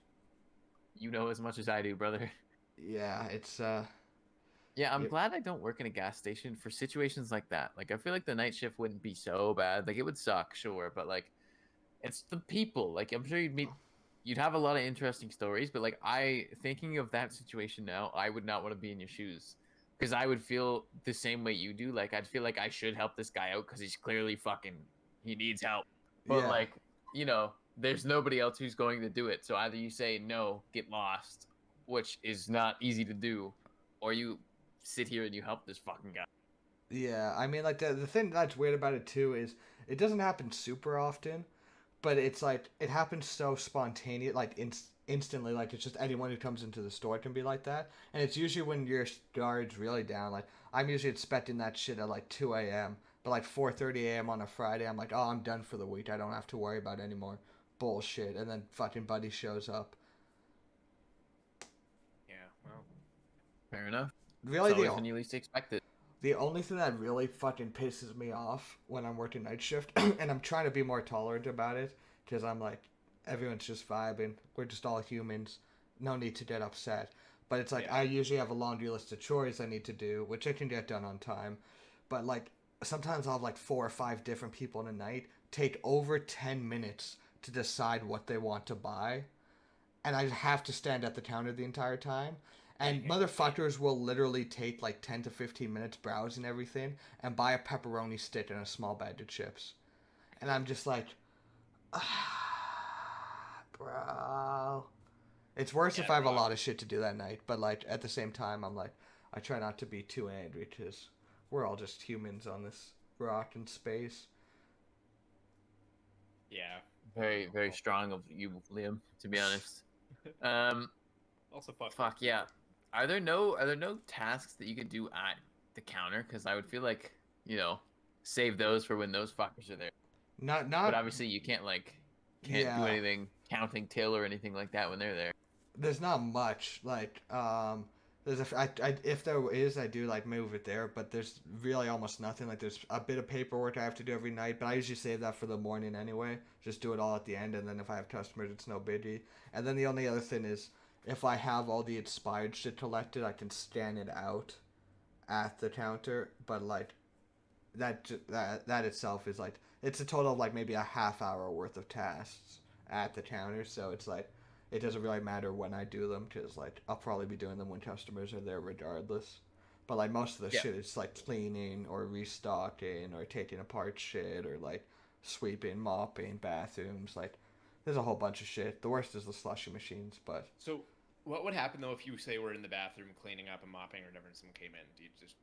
You know as much as I do, brother. yeah, it's Yeah, I'm yep. glad I don't work in a gas station for situations like that. Like, I feel like the night shift wouldn't be so bad. Like, it would suck, sure, but like, it's the people. Like, I'm sure you'd have a lot of interesting stories, but like, thinking of that situation now, I would not want to be in your shoes because I would feel the same way you do. Like, I'd feel like I should help this guy out because he's clearly he needs help. But Yeah. like, there's nobody else who's going to do it. So either you say no, get lost, which is not easy to do, or you sit here and you help this fucking guy. Yeah, I mean, like the thing that's weird about it too is it doesn't happen super often, but it's like it happens so spontaneous, like instantly. Like it's just anyone who comes into the store can be like that, and it's usually when your guard's really down. Like I'm usually expecting that shit at like 2 a.m., but like 4:30 a.m. on a Friday, I'm like, oh, I'm done for the week. I don't have to worry about any more bullshit. And then fucking Buddy shows up. yeah. Well, Fair enough. Really, It's always when you least expect it. the only thing that really fucking pisses me off when I'm working night shift, and I'm trying to be more tolerant about it, because I'm like, everyone's just vibing. We're just all humans. No need to get upset. But it's like, Yeah. I usually have a laundry list of chores I need to do, which I can get done on time. But like, sometimes I'll have like 4 or 5 different people in a night take over 10 minutes to decide what they want to buy, and I have to stand at the counter the entire time. And motherfuckers will literally take like 10 to 15 minutes browsing everything and buy a pepperoni stick and a small bag of chips. And I'm just like, bro. It's worse if I have a lot of shit to do that night, but like at the same time, I'm like, I try not to be too angry because we're all just humans on this rock in space. Yeah. Very, very strong of you, Liam, to be honest. Also, Fuck yeah. Are there no tasks that you could do at the counter? Because I would feel like, save those for when those fuckers are there. Not But obviously you can't do Yeah. anything counting till or anything like that when they're there. There's not much like If there is, I do like move it there, but there's really almost nothing. Like there's a bit of paperwork I have to do every night, but I usually save that for the morning anyway. Just do it all at the end, and then if I have customers, it's no biggie. And then the only other thing is, if I have all the expired shit collected, I can scan it out at the counter. But like that itself is like it's a total of like maybe a half hour worth of tasks at the counter. So it's like it doesn't really matter when I do them because like I'll probably be doing them when customers are there regardless. But like most of the Yeah. shit is like cleaning or restocking or taking apart shit or like sweeping, mopping bathrooms. Like there's a whole bunch of shit. The worst is the slushy machines, but So, what would happen though if you say were in the bathroom cleaning up and mopping or whatever, and someone came in? Do you just,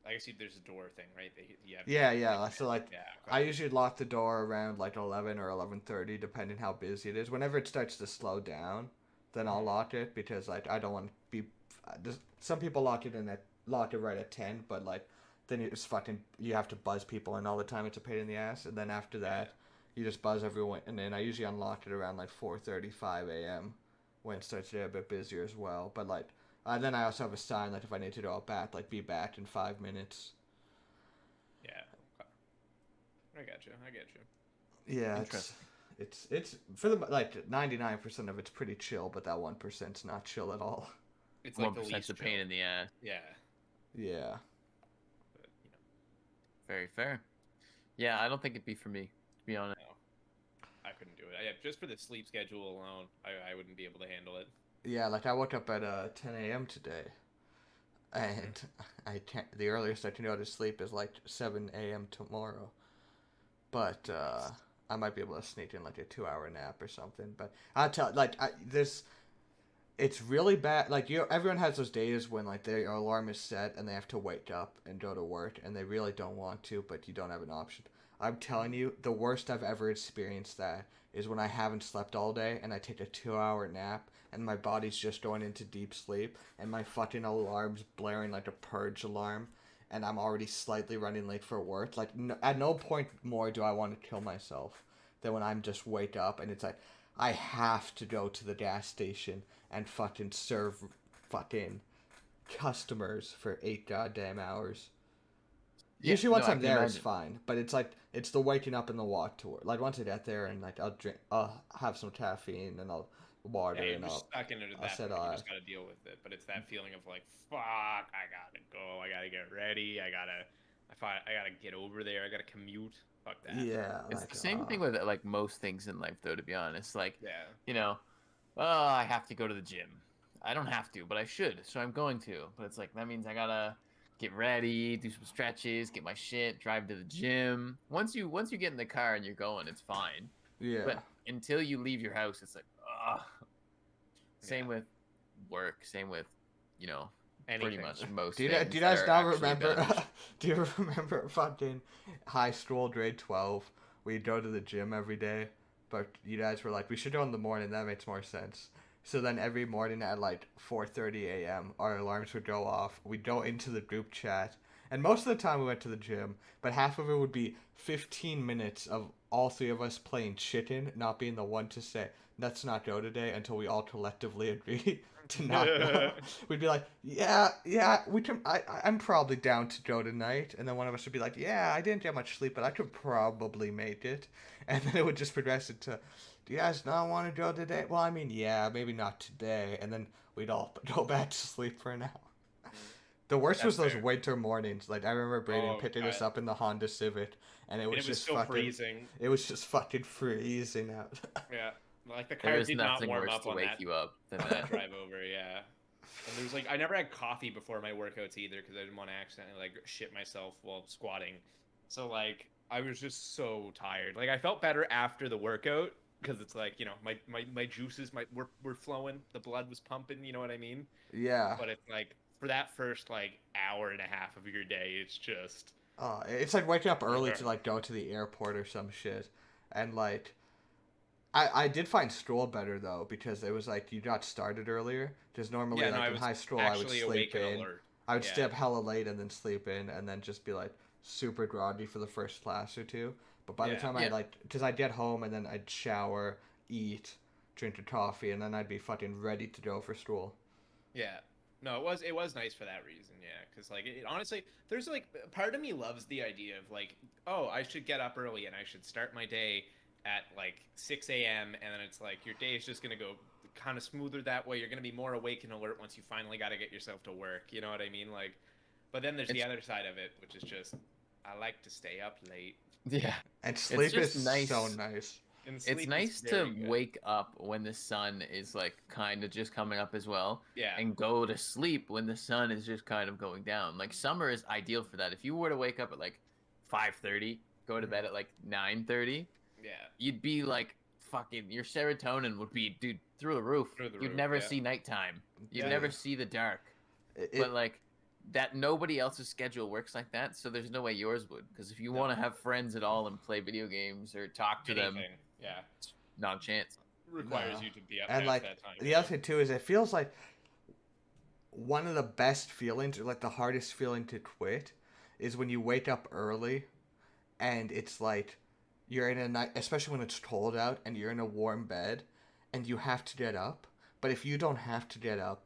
I guess there's a door thing, right? You have yeah. So like yeah. I Okay. usually lock the door around like 11 or 11:30, depending how busy it is. Whenever it starts to slow down, then I'll lock it because like I don't want to be. Some people lock it right at 10, but like then it's fucking you have to buzz people in all the time. It's a pain in the ass. And then after that, you just buzz everyone, and then I usually unlock it around like 4:35 a.m. when it starts to get a bit busier as well. But like then I also have a sign like if I need to go back, like be back in 5 minutes. Yeah. Okay. I got you. I get you. Yeah, Interesting. it's for the like 99% of it's pretty chill, but that 1%'s not chill at all. It's like One the percent's least a pain chill. in the ass. Yeah. Yeah. But, Very fair. Yeah, I don't think it'd be for me, to be honest. no, I couldn't do it. Just for the sleep schedule alone, I wouldn't be able to handle it. Yeah, like I woke up at 10 a.m. today, and I can't. The earliest I can go to sleep is like 7 a.m. tomorrow. But I might be able to sneak in like a 2 hour nap or something. But I'll tell like this. It's really bad. Like everyone has those days when like their alarm is set and they have to wake up and go to work and they really don't want to, but you don't have an option. I'm telling you, the worst I've ever experienced that is when I haven't slept all day and I take a 2 hour nap and my body's just going into deep sleep and my fucking alarm's blaring like a purge alarm and I'm already slightly running late for work. Like at no point more do I want to kill myself than when I'm just wake up and it's like I have to go to the gas station and fucking serve fucking customers for 8 goddamn hours. Yeah, Usually no, once I I'm can there, it's imagine. fine. But it's like it's the waking up and the walk to work. Like once I get there and like I'll have some caffeine and I'll Yeah, water you're and just stuck into I'll that set point. You just gotta deal with it. But it's that feeling of like, fuck, I gotta go. I gotta get ready. I gotta get over there. I gotta commute. Fuck that. yeah, It's like the same thing with like most things in life, though. To be honest, like Yeah. you know, oh, I have to go to the gym. I don't have to, but I should, so I'm going to. But it's like that means I gotta get ready, do some stretches, get my shit, drive to the gym. Once you get in the car and you're going, it's fine. yeah. But until you leave your house, it's like, ugh. Same Yeah. with work. Same with, pretty Anything. much most Do you, things do you that guys are now actually remember? beneficial. Do you remember fucking high school grade 12? We'd go to the gym every day, but you guys were like, we should go in the morning. That makes more sense. So then every morning at like 4:30 a.m., our alarms would go off. We'd go into the group chat, and most of the time we went to the gym, but half of it would be 15 minutes of all three of us playing chicken, not being the one to say, let's not go today until we all collectively agree to not go. We'd be like, yeah, we can. I'm probably down to go tonight, and then one of us would be like, yeah, I didn't get much sleep, but I could probably make it, and then it would just progress into, do you guys not want to go today? Well, I mean, yeah, maybe not today, and then we'd all go back to sleep for an hour. The worst was That's those fair. winter mornings. Like I remember Braden Oh picking us god. up in the Honda Civic, and And it was still freezing. it was just fucking freezing out. Yeah. Like the There car is did not nothing warm worse up to on wake you up than that that. drive over. Yeah. And there was like I never had coffee before my workouts either because I didn't want to accidentally like shit myself while squatting. So like I was just so tired. Like I felt better after the workout because it's like my juices were flowing, the blood was pumping. You know what I mean? Yeah. But it's like for that first like hour and a half of your day, it's just It's like waking up early ugh. to like go to the airport or some shit, and like I did find stroll better though because it was like you got started earlier. Because normally Yeah. No, like I in was high stroll I would actually sleep awake and in, alert. I would stay Yeah. up hella late and then sleep in, and then just be like super groggy for the first class or two. But by the Yeah. time I Yeah, like, because I'd get home and then I'd shower, eat, drink a coffee, and then I'd be fucking ready to go for stroll. Yeah. No, it was nice for that reason, yeah. Because like, honestly, there's like part of me loves the idea of like, oh, I should get up early and I should start my day at like 6 a.m. and then it's like your day is just gonna go kind of smoother that way. You're gonna be more awake and alert once you finally got to get yourself to work. You know what I mean? Like, but then there's the It's other side of it, which is just I like to stay up late. yeah. And It's sleep just is nice. so nice. And It's sleep is nice to very good. wake up when the sun is like kind of just coming up as well, Yeah. and go to sleep when the sun is just kind of going down. Like summer is ideal for that. If you were to wake up at like 5:30, go to bed at like 9:30, Yeah. you'd be like fucking your serotonin would be dude through the roof. Through the You'd roof, never yeah. see nighttime. You'd Yeah. never see the dark. But like that nobody else's schedule works like that, so there's no way yours would. Because if you No. want to have friends at all and play video games or talk to them, Anything. Yeah. not a chance. Requires No. you to be up And past like that time. the other thing too is it feels like one of the best feelings, or like the hardest feeling to quit, is when you wake up early, and it's like you're in a night, especially when it's cold out, and you're in a warm bed, and you have to get up. But if you don't have to get up,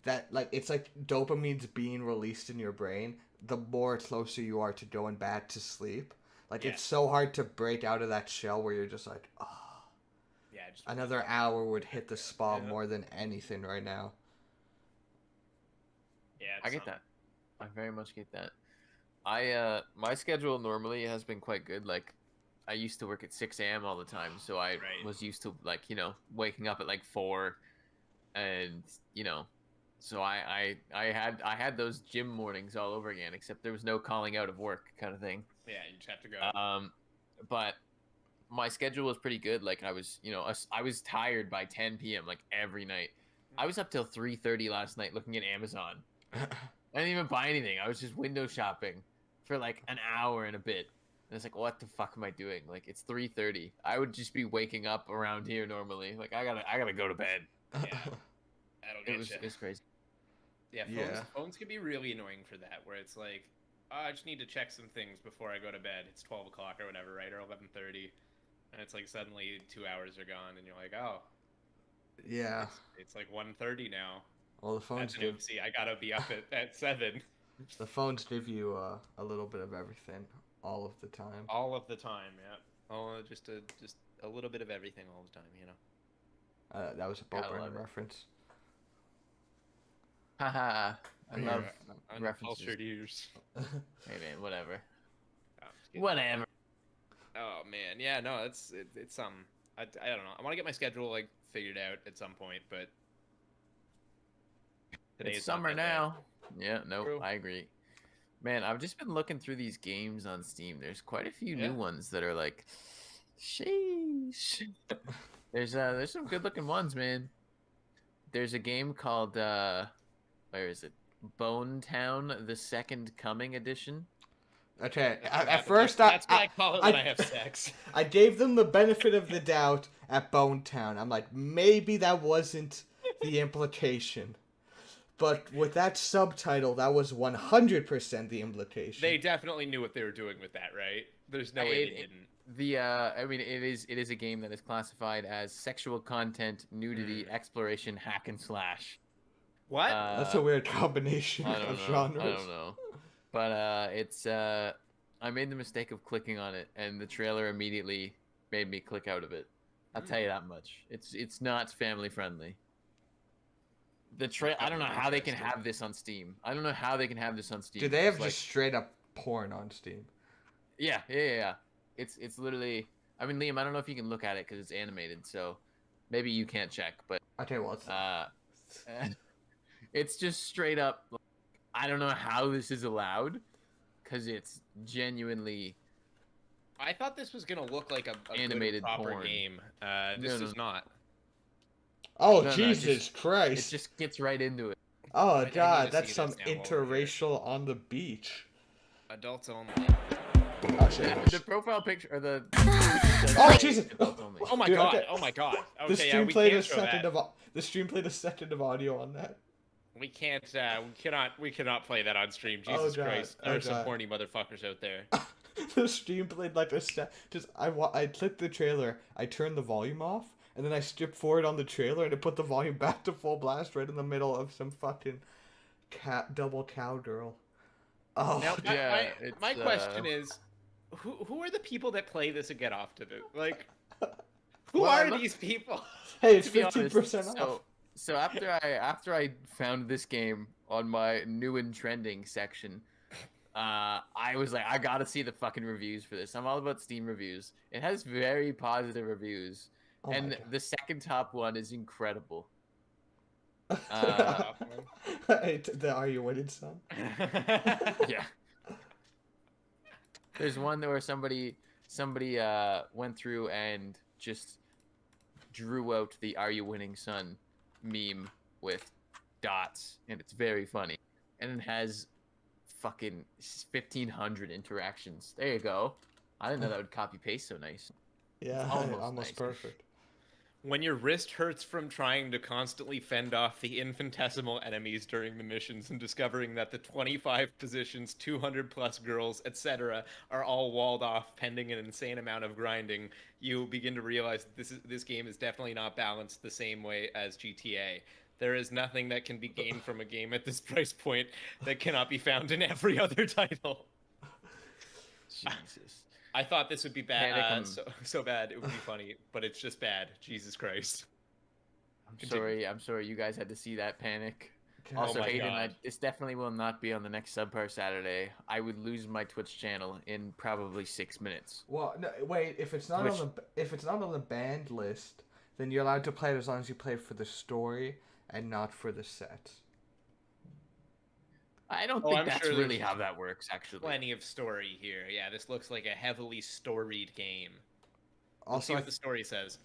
that like it's like dopamine's being released in your brain. The more closer you are to going back to sleep, like Yeah. it's so hard to break out of that shell where you're just like, oh. Yeah. Just Another hour would hit the spot Yeah. more than anything right now. Yeah. I get that. I very much get that. My schedule normally has been quite good. Like I used to work at 6 a.m. all the time, so I Right. was used to like, waking up at like 4, and so I had those gym mornings all over again, except there was no calling out of work kind of thing. Yeah. You just have to go. But my schedule was pretty good. Like I was, I was tired by 10 p.m. like every night. I was up till 3:30 last night looking at Amazon. I didn't even buy anything. I was just window shopping for like an hour and a bit. And it's like, what the fuck am I doing? Like it's 3:30. I would just be waking up around here normally. Like I gotta go to bed. Yeah. That'll get you. It's crazy. Yeah, Yeah. phones can be really annoying for that, where it's like, oh, I just need to check some things before I go to bed. It's 12 o'clock or whatever, right? Or 11:30. And it's like suddenly 2 hours are gone, and you're like, oh, Yeah. it's like 1:30 now. Well, the phones That's an give oopsie. I gotta be up at 7 you a little bit of everything all of the time. all of the time. Yeah. Oh, just a little bit of everything all the time, you know. That was a Gotta Bob Burnham love it. reference. Haha. I Yeah. love Uncultured references. ears. Hey man, whatever. Oh, I'm just kidding. Whatever. Oh man, yeah, no, it's I don't know. I want to get my schedule like figured out at some point, but today It's is not summer that day. now. Yeah, no, True. I agree. Man, I've just been looking through these games on Steam. There's quite a few Yeah. new ones that are like, sheesh. There's some good looking ones, man. There's a game called where is it? Bone Town: The Second Coming Edition. Okay. That's what At happens. first, That's what I call it when I- I have sex. I gave them the benefit of the doubt at Bone Town. I'm like, maybe that wasn't the implication. But with that subtitle, that was 100% the implication. They definitely knew what they were doing with that, right? There's no way they didn't. I mean, it is a game that is classified as sexual content, nudity, exploration, hack and slash. What? That's a weird combination I don't of know. genres. I don't know. But it's I made the mistake of clicking on it, and the trailer immediately made me click out of it. I'll tell you that much. It's not family friendly. I don't know how they can have this on Steam. I don't know how they can have this on Steam. Do they have It's just straight up porn on Steam? Yeah. It's literally. I mean, Liam, I don't know if you can look at it because it's animated, so maybe you can't check. But I tell you what. it's just straight up. I don't know how this is allowed, because it's genuinely. I thought this was gonna look like a Animated good, proper porn. game. This No. is not. Oh, No, Jesus It Christ. just gets right into it. Oh, I need God, to that's see some this now while we're here. interracial on the beach. Adults only. Oh, shit. The profile picture or the. Oh, Jesus! Adults only. Oh my Dude, god! okay. Oh my god! The Okay, yeah, stream we played a can't show second that. the stream played a second of audio on that. We can't. We cannot play that on stream. Oh, Jesus God. Christ! Oh, There are some God. horny motherfuckers out there. The stream played like a just I clicked the trailer, I turned the volume off, and then I skipped forward on the trailer and it put the volume back to full blast right in the middle of some fucking double cowgirl. Oh, Now, Yeah, my it's question is, who are the people that play this and get off to this? Like, who Well, I are looked. these people? hey, it's To be 15% honest, off. so after I found this game on my new and trending section, I was like, I gotta see the fucking reviews for this. I'm all about Steam reviews. It has very positive reviews, Oh my and god. the second top one is incredible. What's the Uh, top one? Are you winning, son? yeah. There's one where somebody went through and just drew out the "Are you winning, son?" meme with dots, and it's very funny. And it has fucking 1,500 interactions. There you go. I didn't know that would copy paste so nice. Yeah, Almost almost nice. perfect. When your wrist hurts from trying to constantly fend off the infinitesimal enemies during the missions and discovering that the 25 positions, 200 plus girls, etc., are all walled off pending an insane amount of grinding, you begin to realize that this game is definitely not balanced the same way as GTA. There is nothing that can be gained from a game at this price point that cannot be found in every other title. Jesus. I thought this would be Panic, bad, so bad it would be funny, but it's just bad. Jesus Christ. Continue. I'm sorry you guys had to see that panic. God, Also, my Hayden, God. this definitely will not be on the next Subpar Saturday. I would lose my Twitch channel in probably 6 minutes. Well, no, wait. If it's not Which- on the banned list, then you're allowed to play it as long as you play for the story and not for the set. I don't Oh, think I'm that's sure really there's how that works, actually. Plenty of story here. Yeah, this looks like a heavily storied game. We'll see Also, what the story says.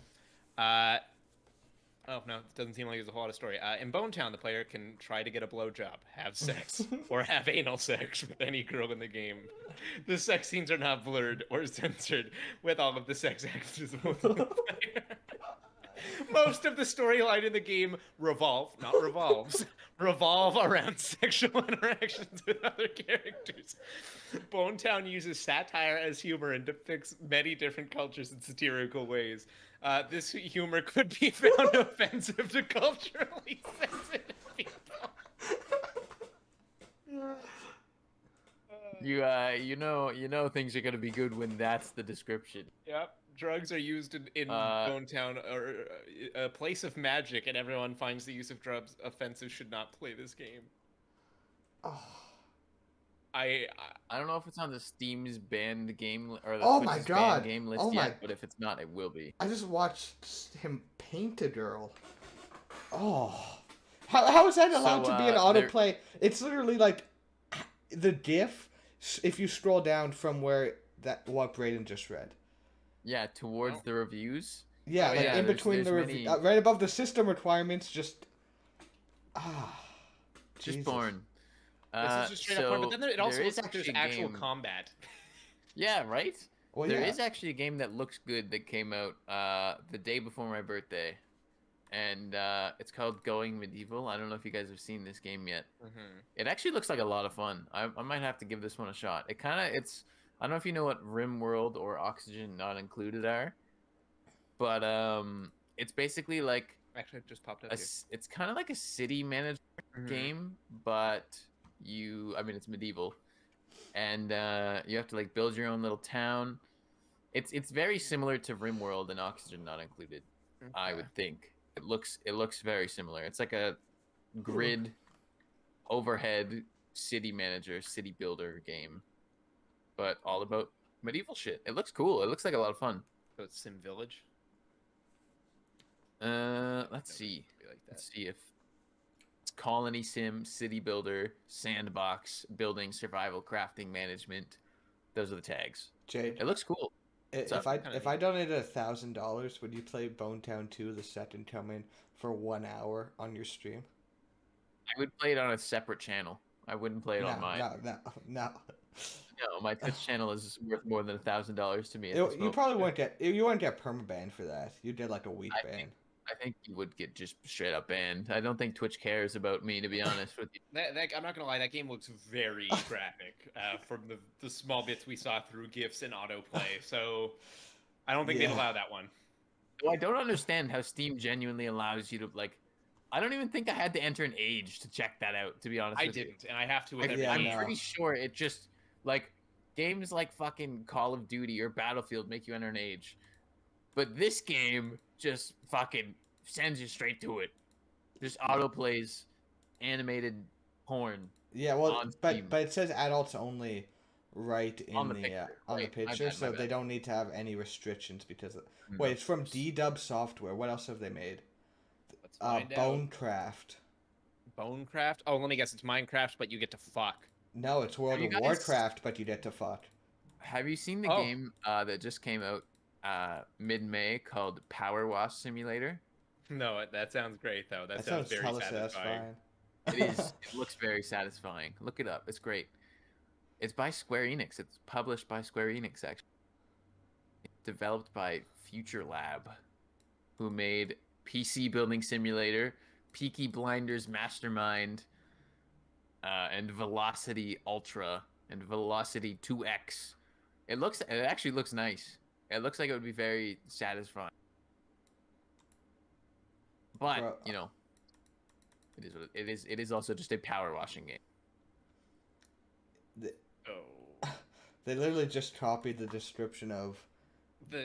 Oh no, it doesn't seem like there's a whole lot of story. In Bone Town, the player can try to get a blowjob, have sex, or have anal sex with any girl in the game. The sex scenes are not blurred or censored, with all of the sex acts visible to the player. Most of the storyline in the game revolve around sexual interactions with other characters. Bone Town uses satire as humor and depicts many different cultures in satirical ways. This humor could be found offensive to culturally sensitive people. You know things are gonna be good when that's the description. Yep. Drugs are used in Bone Town, or a place of magic, and everyone finds the use of drugs offensive. Should not play this game. oh, I I don't know if it's on the Steam's banned game or the Oh my Twitch's God. banned game list Oh my- yet, but if it's not, it will be. I just watched him paint a girl. Oh, how is that allowed So, to be an there- autoplay? It's literally like the GIF. If you scroll down from what Braden just read. Yeah, towards the reviews. Yeah, Oh, like yeah, in there's- between there's the review, many- right above the system requirements, just Just Jesus. born. this is just straight up porn, but then it also there looks is like there's actually a actual game- combat. Yeah, right? Well, There yeah. is actually a game that looks good that came out the day before my birthday. And it's called Going Medieval. I don't know if you guys have seen this game yet. Mm-hmm. It actually looks like a lot of fun. I might have to give this one a shot. It's I don't know if you know what RimWorld or Oxygen Not Included are, but it's basically like Actually, it just popped up here. it's kind of like a city management Mhm. game, but it's medieval, and you have to like build your own little town. It's very similar to RimWorld and Oxygen Not Included. I Okay. would think it looks very similar. It's like a grid overhead city manager, city builder game, but all about medieval shit. It looks cool. It looks like a lot of fun. So it's Sim Village. Let's see. Be like that. Let's see if it's Colony Sim, City Builder, Sandbox, Building, Survival, Crafting, Management. Those are the tags. Jade, It looks cool. if up? I Kinda if I donated $1,000, would you play Bone Town 2, the set, and come in for 1 hour on your stream? I would play it on a separate channel. I wouldn't play it on mine. No. No, my Twitch channel is worth more than $1,000 to me. At this You moment. probably wouldn't get permabanned for that. You did like a week I ban. I think you would get just straight up banned. I don't think Twitch cares about me, to be honest with you. I'm not gonna lie, that game looks very graphic from the small bits we saw through GIFs and autoplay. So I don't think they'd Yeah. allow that one. Well, I don't understand how Steam genuinely allows you to like I don't even think I had to enter an age to check that out, to be honest I with you. didn't, and I have to with I, every Yeah, I'm game. no. pretty sure it just, like, games like fucking Call of Duty or Battlefield make you enter an age. But this game just fucking sends you straight to it. Just autoplays animated porn Yeah, well, on but Steam. but it says adults only right On in the the picture. on the Right, my picture, bad, my so they bad. don't need to have any restrictions because of... No. Wait, it's from D-Dub Software. What else have they made? Let's find out. Bonecraft. Bonecraft. Oh, let me guess. It's Minecraft, but you get to fuck. No, it's World Have you of guys- Warcraft, but you get to fuck. Have you seen the Oh. game that just came out mid-May called Power Wash Simulator? No, that sounds great though. That That sounds sounds very hella satisfying. satisfying. It is. It looks very satisfying. Look it up. It's great. It's by Square Enix. It's published by Square Enix, actually. It's developed by Future Lab, who made PC Building Simulator, Peaky Blinders Mastermind, and Velocity Ultra, and Velocity 2X. It actually looks nice. It looks like it would be very satisfying. But, Bro. you know, it is what it is. It is also just a power washing game. Oh, They literally just copied the description of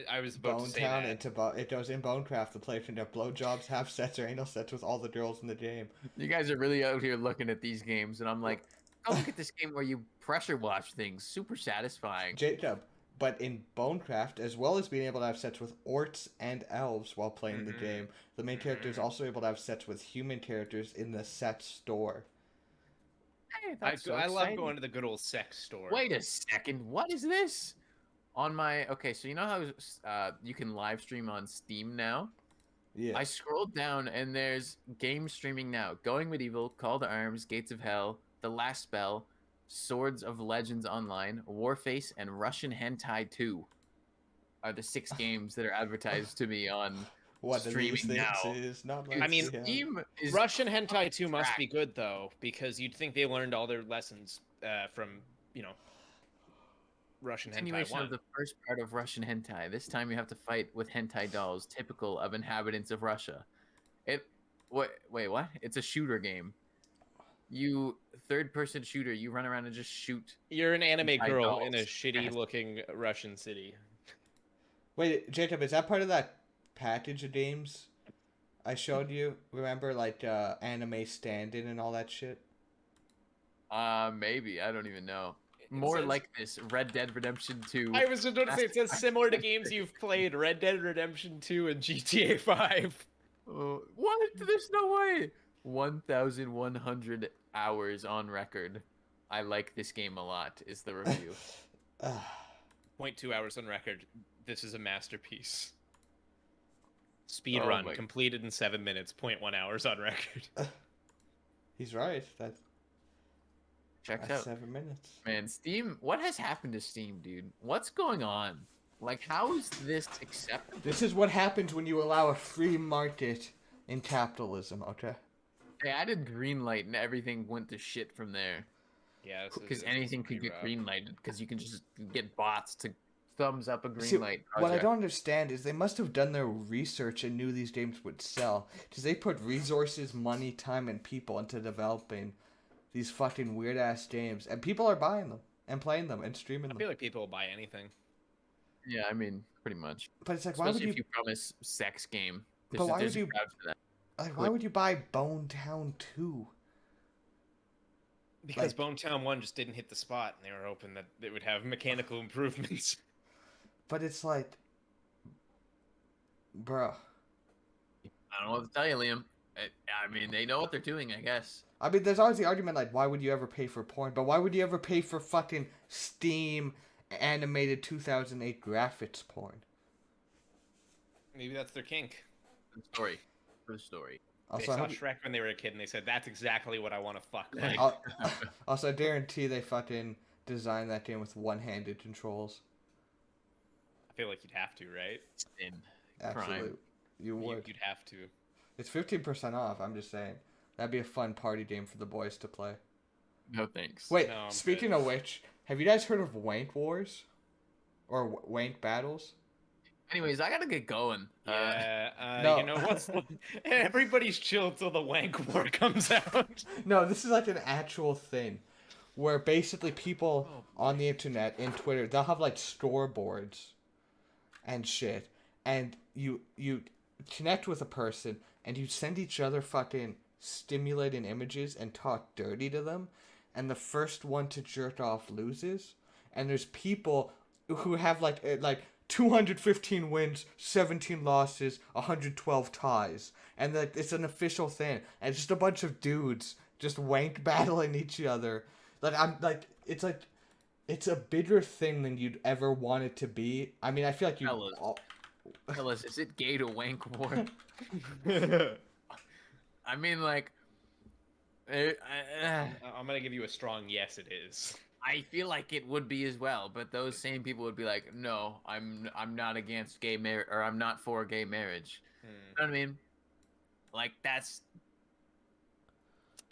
I was about to say Bonetown that. into it goes in Bonecraft. The player can have blowjobs, half sets, or anal sets with all the girls in the game. You guys are really out here looking at these games, and I'm like, oh, look at this game where you pressure wash things. Super satisfying. Jacob, but in Bonecraft, as well as being able to have sets with orcs and elves while playing the Mhm. game, the main character is also able to have sets with human characters in the set store. Hey, I that's so love exciting. going to the good old sex store. Wait a second. What is this? On my okay, so you know how you can live stream on Steam now? Yeah. I scrolled down and there's game streaming now. Going Medieval, Call to Arms, Gates of Hell, The Last Spell, Swords of Legends Online, Warface, and Russian Hentai 2 are the 6 games that are advertised to me on What of these streaming things now. is not Dude, like I mean, Steam is Russian hentai 2 must be crack. good though, because you'd think they learned all their lessons from, Russian hentai continuation 1. of the first part of Russian hentai. This time you have to fight with hentai dolls, typical of inhabitants of Russia. Wait, what? It's a shooter game. You third-person shooter. You run around and just shoot. You're an anime hentai girl in a dolls. shitty-looking Russian city. Wait, Jacob, is that part of that package of games I showed you? Remember, like, anime stand-in and all that shit? Maybe I don't even know. More says- like this Red Dead Redemption 2. I was just going to say, it says similar to games you've played, Red Dead Redemption 2 and GTA 5. What? There's no way. 1,100 hours on record. I like this game a lot. Is the review. 0.2 hours on record. This is a masterpiece. Speed Oh run my- completed in 7 minutes. 0.1 hours on record. He's right. That's Checks That's out. 7 minutes. Man, Steam, what has happened to Steam, dude? What's going on? Like, how is this acceptable? This is what happens when you allow a free market in capitalism, okay? They added Greenlight and everything went to shit from there. Yeah, Because anything could pretty get rough. greenlighted, because you can just get bots to thumbs up a See, greenlight. what I don't understand is they must have done their research and knew these games would sell. Because they put resources, money, time, and people into developing these fucking weird-ass games. And people are buying them and playing them and streaming I them. feel like people will buy anything. Yeah, I mean, pretty much. But it's like, why Especially would if you... you promise sex game. But why there's would a you- crowd for that. Like, why would you buy Bone Town 2? Because Like- Bonetown 1 just didn't hit the spot, and they were hoping that it would have mechanical improvements. But it's like... Bruh. I don't know what to tell you, Liam. I mean, they know what they're doing, I guess. I mean, there's always the argument, like, why would you ever pay for porn? But why would you ever pay for fucking Steam animated 2008 graphics porn? Maybe that's their kink. For the story. For the story. They Also, saw I, Shrek when they were a kid, and they said, that's exactly what I want to fuck like. also, I guarantee they fucking designed that game with one-handed controls. I feel like you'd have to, right? In Absolutely. crime. You would. You'd have to. It's 15% off, I'm just saying. That'd be a fun party game for the boys to play. No thanks. Wait, No, I'm speaking good. of which, have you guys heard of Wank Wars? Or Wank Battles? Anyways, I gotta get going. Yeah, no. you know what's everybody's chill till the wank war comes out. No, this is like an actual thing where basically people Oh, on the internet, in Twitter, they'll have like scoreboards and shit, and you connect with a person and you send each other fucking stimulating images and talk dirty to them, and the first one to jerk off loses. And there's people who have like 215 wins, 17 losses, 112 ties, and like it's an official thing, and it's just a bunch of dudes just wank battling each other. It's a bigger thing than you'd ever want it to be. I mean, I feel like you. Fellas. Fellas, is it gay to wank war? I mean, like, I'm gonna give you a strong yes. It is. I feel like it would be as well, but those same people would be like, "No, I'm not against gay marriage, or I'm not for gay marriage." You know what I mean? Like that's.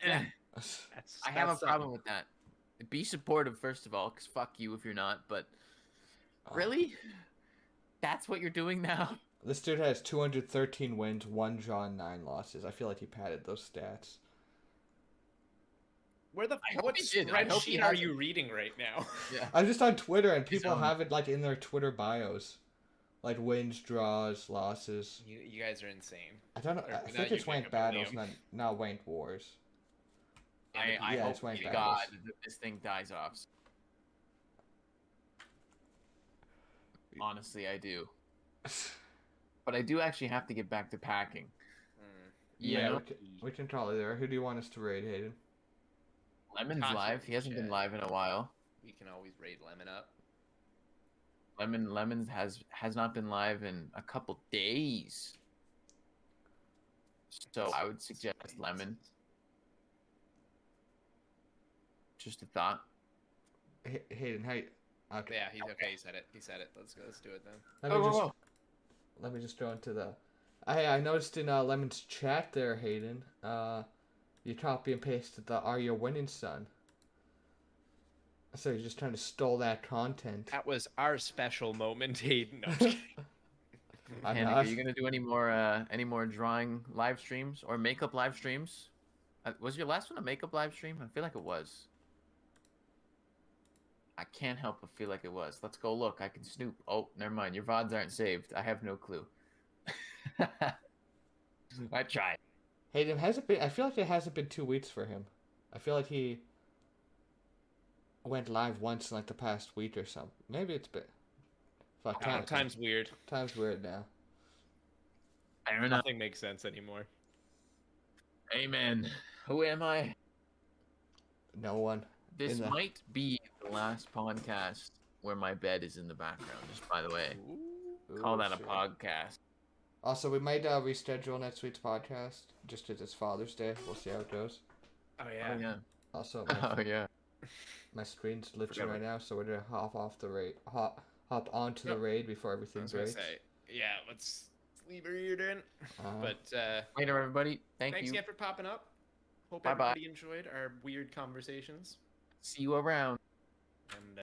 Yeah. I have a problem with that. Be supportive, first of all, because fuck you if you're not. But really, that's what you're doing now. This dude has 213 wins, 1 draw, and 9 losses. I feel like he padded those stats. What spreadsheet are you reading right now? Yeah. I'm just on Twitter, and people have it like in their Twitter bios, like wins, draws, losses. You guys are insane. I don't know. I think it's Wank Battles, not Wank Wars. I Yeah, hope it's Wank to Battles. God that this thing dies off. Honestly, I do. But I do actually have to get back to packing. Yeah, we can call it there. Who do you want us to raid, Hayden? Lemon's live. He hasn't been live in a while. We can always raid Lemon up. Lemon has not been live in a couple days. So I would suggest Lemon. Just a thought. Hayden, hey. Okay. Yeah, he's okay. He said it. Let's go. Let's do it then. Let me just go into the. I noticed in Lemon's chat there, Hayden. You copy and pasted the "Are You Winning, Son?" So you're just trying to stole that content. That was our special moment, Hayden. No, I'm just kidding. Are you gonna do any more drawing live streams or makeup live streams? Was your last one a makeup live stream? I feel like it was. I can't help but feel like it was. Let's go look. I can snoop. Oh, never mind. Your VODs aren't saved. I have no clue. I tried. Hayden, has it been? I feel like it hasn't been 2 weeks for him. I feel like he went live once in like the past week or something. Maybe it's been. Fuck, time's weird. Time's weird now. I don't know. Nothing makes sense anymore. Amen. Who am I? No one. This might be the last podcast where my bed is in the background. Just by the way, call that a podcast. Also, we might reschedule next week's podcast just because it's Father's Day. We'll see how it goes. Oh yeah. Oh yeah. Also, my screen's glitching right now, so we're gonna hop off the raid, hop onto the raid before everything breaks. Yeah, let's leave her here then. But later, everybody. Thanks again for popping up. Hope Bye-bye. everybody enjoyed our weird conversations. See you around.